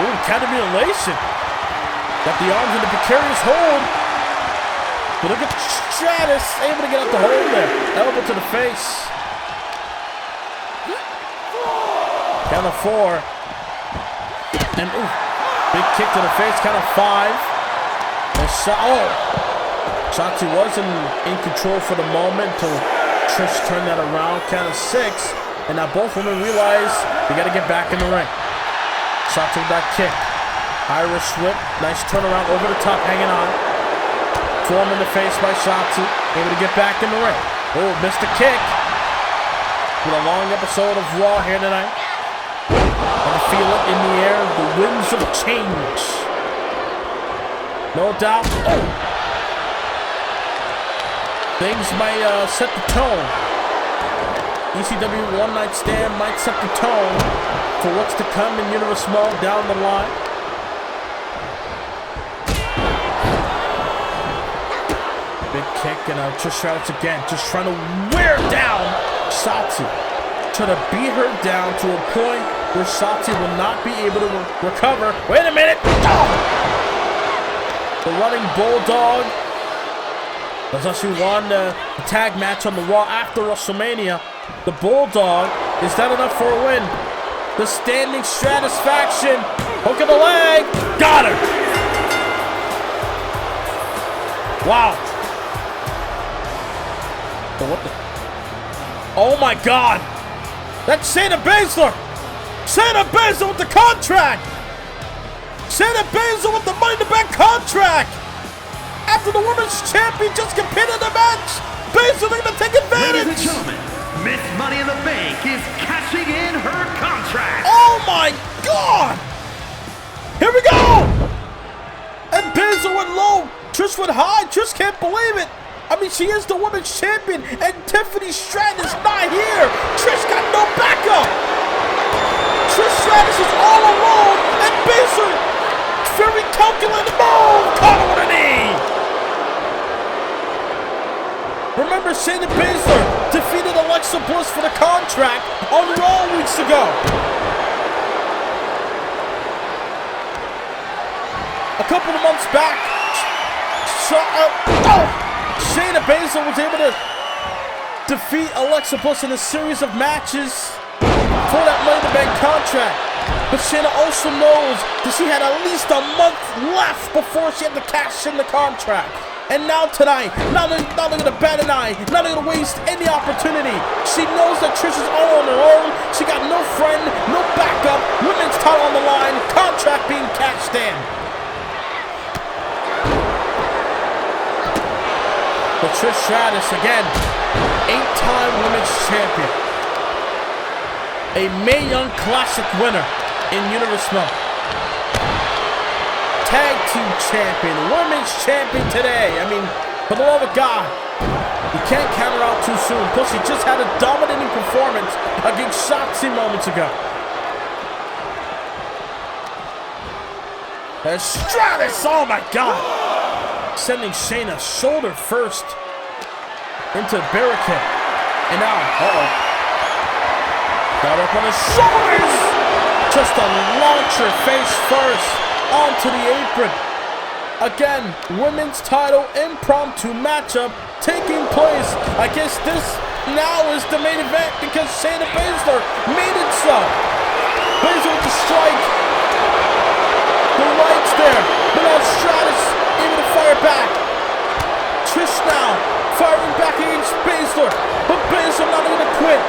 Speaker 1: Ooh, counter mutilation. Got the arms in the precarious hold. But look at Stratus able to get out the hold there. Elbow to the face. Count of 4. And ooh, big kick to the face. Count of 5. And Shotzi was in control for the moment until Trish turned that around. Count of 6. And now both women realize they got to get back in the ring. Shotzi with that kick. Irish whip. Nice turnaround over the top, hanging on. Form in the face by Shotzi. Able to get back in the ring. Oh, missed a kick. With a long episode of Raw here tonight. And feel it in the air. The winds of change. No doubt. Oh. Things might set the tone. ECW One Night Stand might set the tone for what's to come in Universe Mode down the line. Big kick and Trish Stratus again, just trying to wear down Shotzi. Trying to beat her down to a point where Shotzi will not be able to recover. Wait a minute! Oh! The running bulldog. That's actually won the tag match on the Raw after WrestleMania. The bulldog, is that enough for a win? The standing Stratusfaction, hook of the leg, got her! Wow. But what the? Oh my God! That's Shayna Baszler! Shayna Baszler with the contract! Shayna Baszler with the Money in the Bank contract! After the Women's Champion just competed in the match, Baszler going to take advantage!
Speaker 2: Ladies and gentlemen, Miss Money in the Bank is cashing in her contract!
Speaker 1: Oh my God! Here we go! And Baszler went low, Trish went high, Trish can't believe it! I mean, she is the Women's Champion, and Tiffany Stratton is not here! Trish got no backup! Trish Stratus is all alone, and Baszler, very calculated move, caught her with a knee! Remember, Shayna Baszler defeated Alexa Bliss for the contract on Raw weeks ago. A couple of months back, Shayna Baszler was able to defeat Alexa Bliss in a series of matches for that Money in the Bank contract. But Shayna also knows that she had at least a month left before she had to cash in the contract. And now tonight, not only going to bat an eye, not going to waste any opportunity. She knows that Trish is all on her own. She got no friend, no backup, women's title on the line, contract being cashed in. But Trish Stratus, again, 8-time women's champion. A Mae Young Classic winner in Universe Mode. Tag team champion, women's champion today. I mean, for the love of God, you can't count her out too soon. Plus, she just had a dominating performance against Shotzi moments ago. There's Stratus, oh my God. sending Shayna shoulder first into barricade. And now, got up on his shoulders. Just to launch her face first onto the apron. Again, women's title impromptu matchup taking place. I guess this now is the main event because Shayna Baszler made it so. Baszler with the strike. The lights there. But now Stratus able to fire back. Trish now firing back against Baszler. But Baszler not able to quit.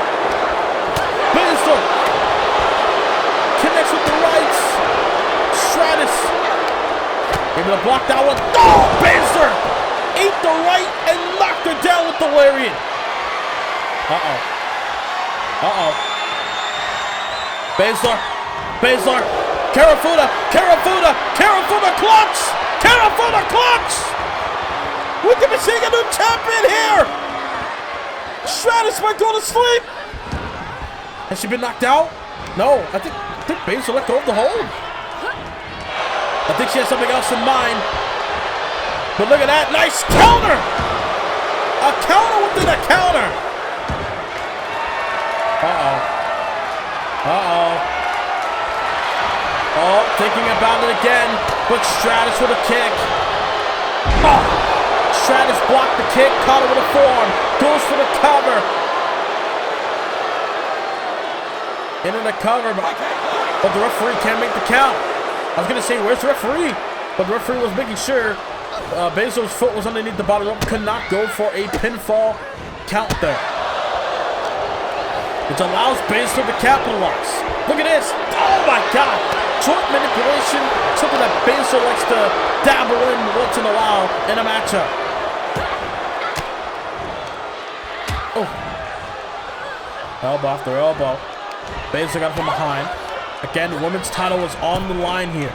Speaker 1: Baszler connects with the lights. Stratus able to block that one. Oh, Baszler ate the right and knocked her down with the lariat. Baszler, Karafuda clutch! We could be seeing a new champion here! Stratus might go to sleep! Has she been knocked out? No, I think Baszler let go of the hold. I think she has something else in mind. But look at that, nice counter! A counter within a counter! Oh, thinking about it again, but Stratus with a kick. Stratus blocked the kick, caught it with a forearm, goes for the cover. Into the cover, but the referee can't make the count. I was going to say, where's the referee? But the referee was making sure Baszler's foot was underneath the bottom rope, could not go for a pinfall count there. Which allows Baszler to capitalize. Look at this. Oh my God. Joint manipulation. Something that Baszler likes to dabble in once in a while in a matchup. Oh. Elbow after elbow. Baszler got it from behind. Again, the women's title is on the line here.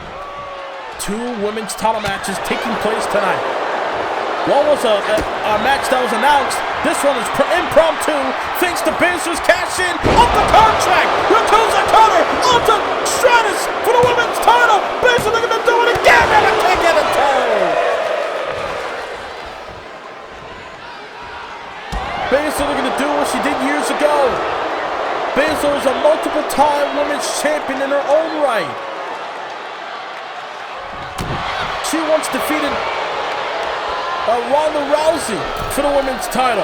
Speaker 1: 2 women's title matches taking place tonight. One was a match that was announced. This one is impromptu, thanks to Baszler's cash in of the contract. Here comes a cutter onto Stratus for the women's title. Baszler looking to do it again, and I can't get it through. Baszler looking to do what she did years ago. Baszler is a multiple-time women's champion in her own right. She once defeated Ronda Rousey for the women's title.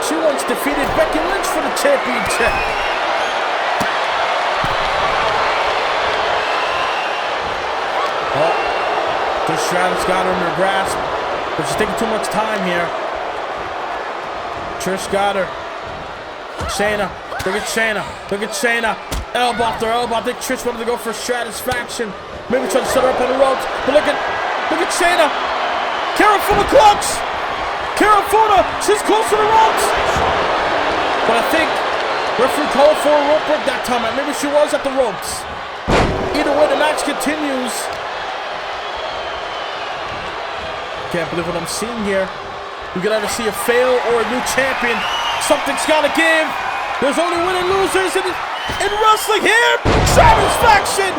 Speaker 1: She once defeated Becky Lynch for the championship. Oh, just Stratus got her in her grasp, but she's taking too much time here. Trish got her. Shayna, look at Shayna. Elbow after elbow. I think Trish wanted to go for satisfaction. Maybe try to set her up on the ropes. But look at Shayna. Karafuda clutch. Karafuda, she's close to the ropes. But I think referee called for a rope break that time. Maybe she was at the ropes. Either way, the match continues. Can't believe what I'm seeing here. We could either see a fail or a new champion. Something's gotta give. There's only winner losers in wrestling here. Satisfaction.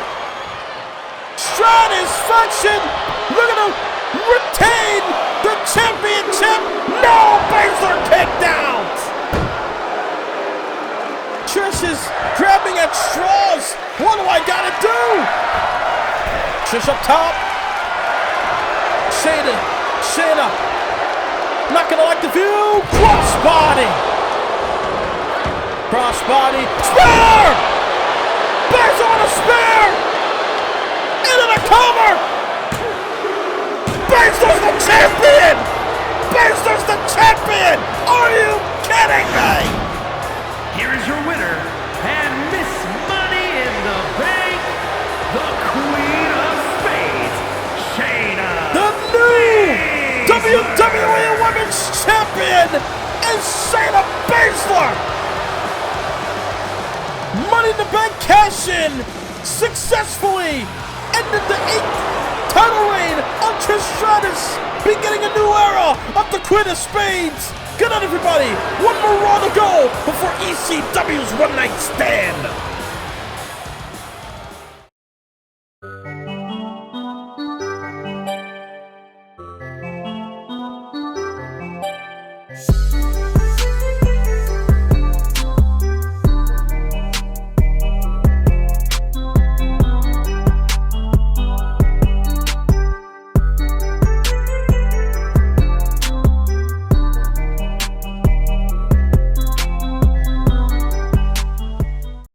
Speaker 1: Looking to retain the championship. No, Baszler kicked out. Trish is grabbing at straws. What do I gotta do? Trish up top. Shayna. Not gonna like the view. Crossbody. Spear. Baszler on a spear. Into the cover! Baszler's the champion! Baszler's the champion! Are you kidding me?
Speaker 2: Here is your winner, and Miss Money in the Bank, the Queen of Spades, Shayna.
Speaker 1: The new WWE Women's Champion is Shayna Baszler! Money in the Bank cash-in successfully ended the 8th title reign on Trish Stratus, beginning a new era of the Queen of Spades. Good night, everybody. One more Raw to go before ECW's One Night Stand.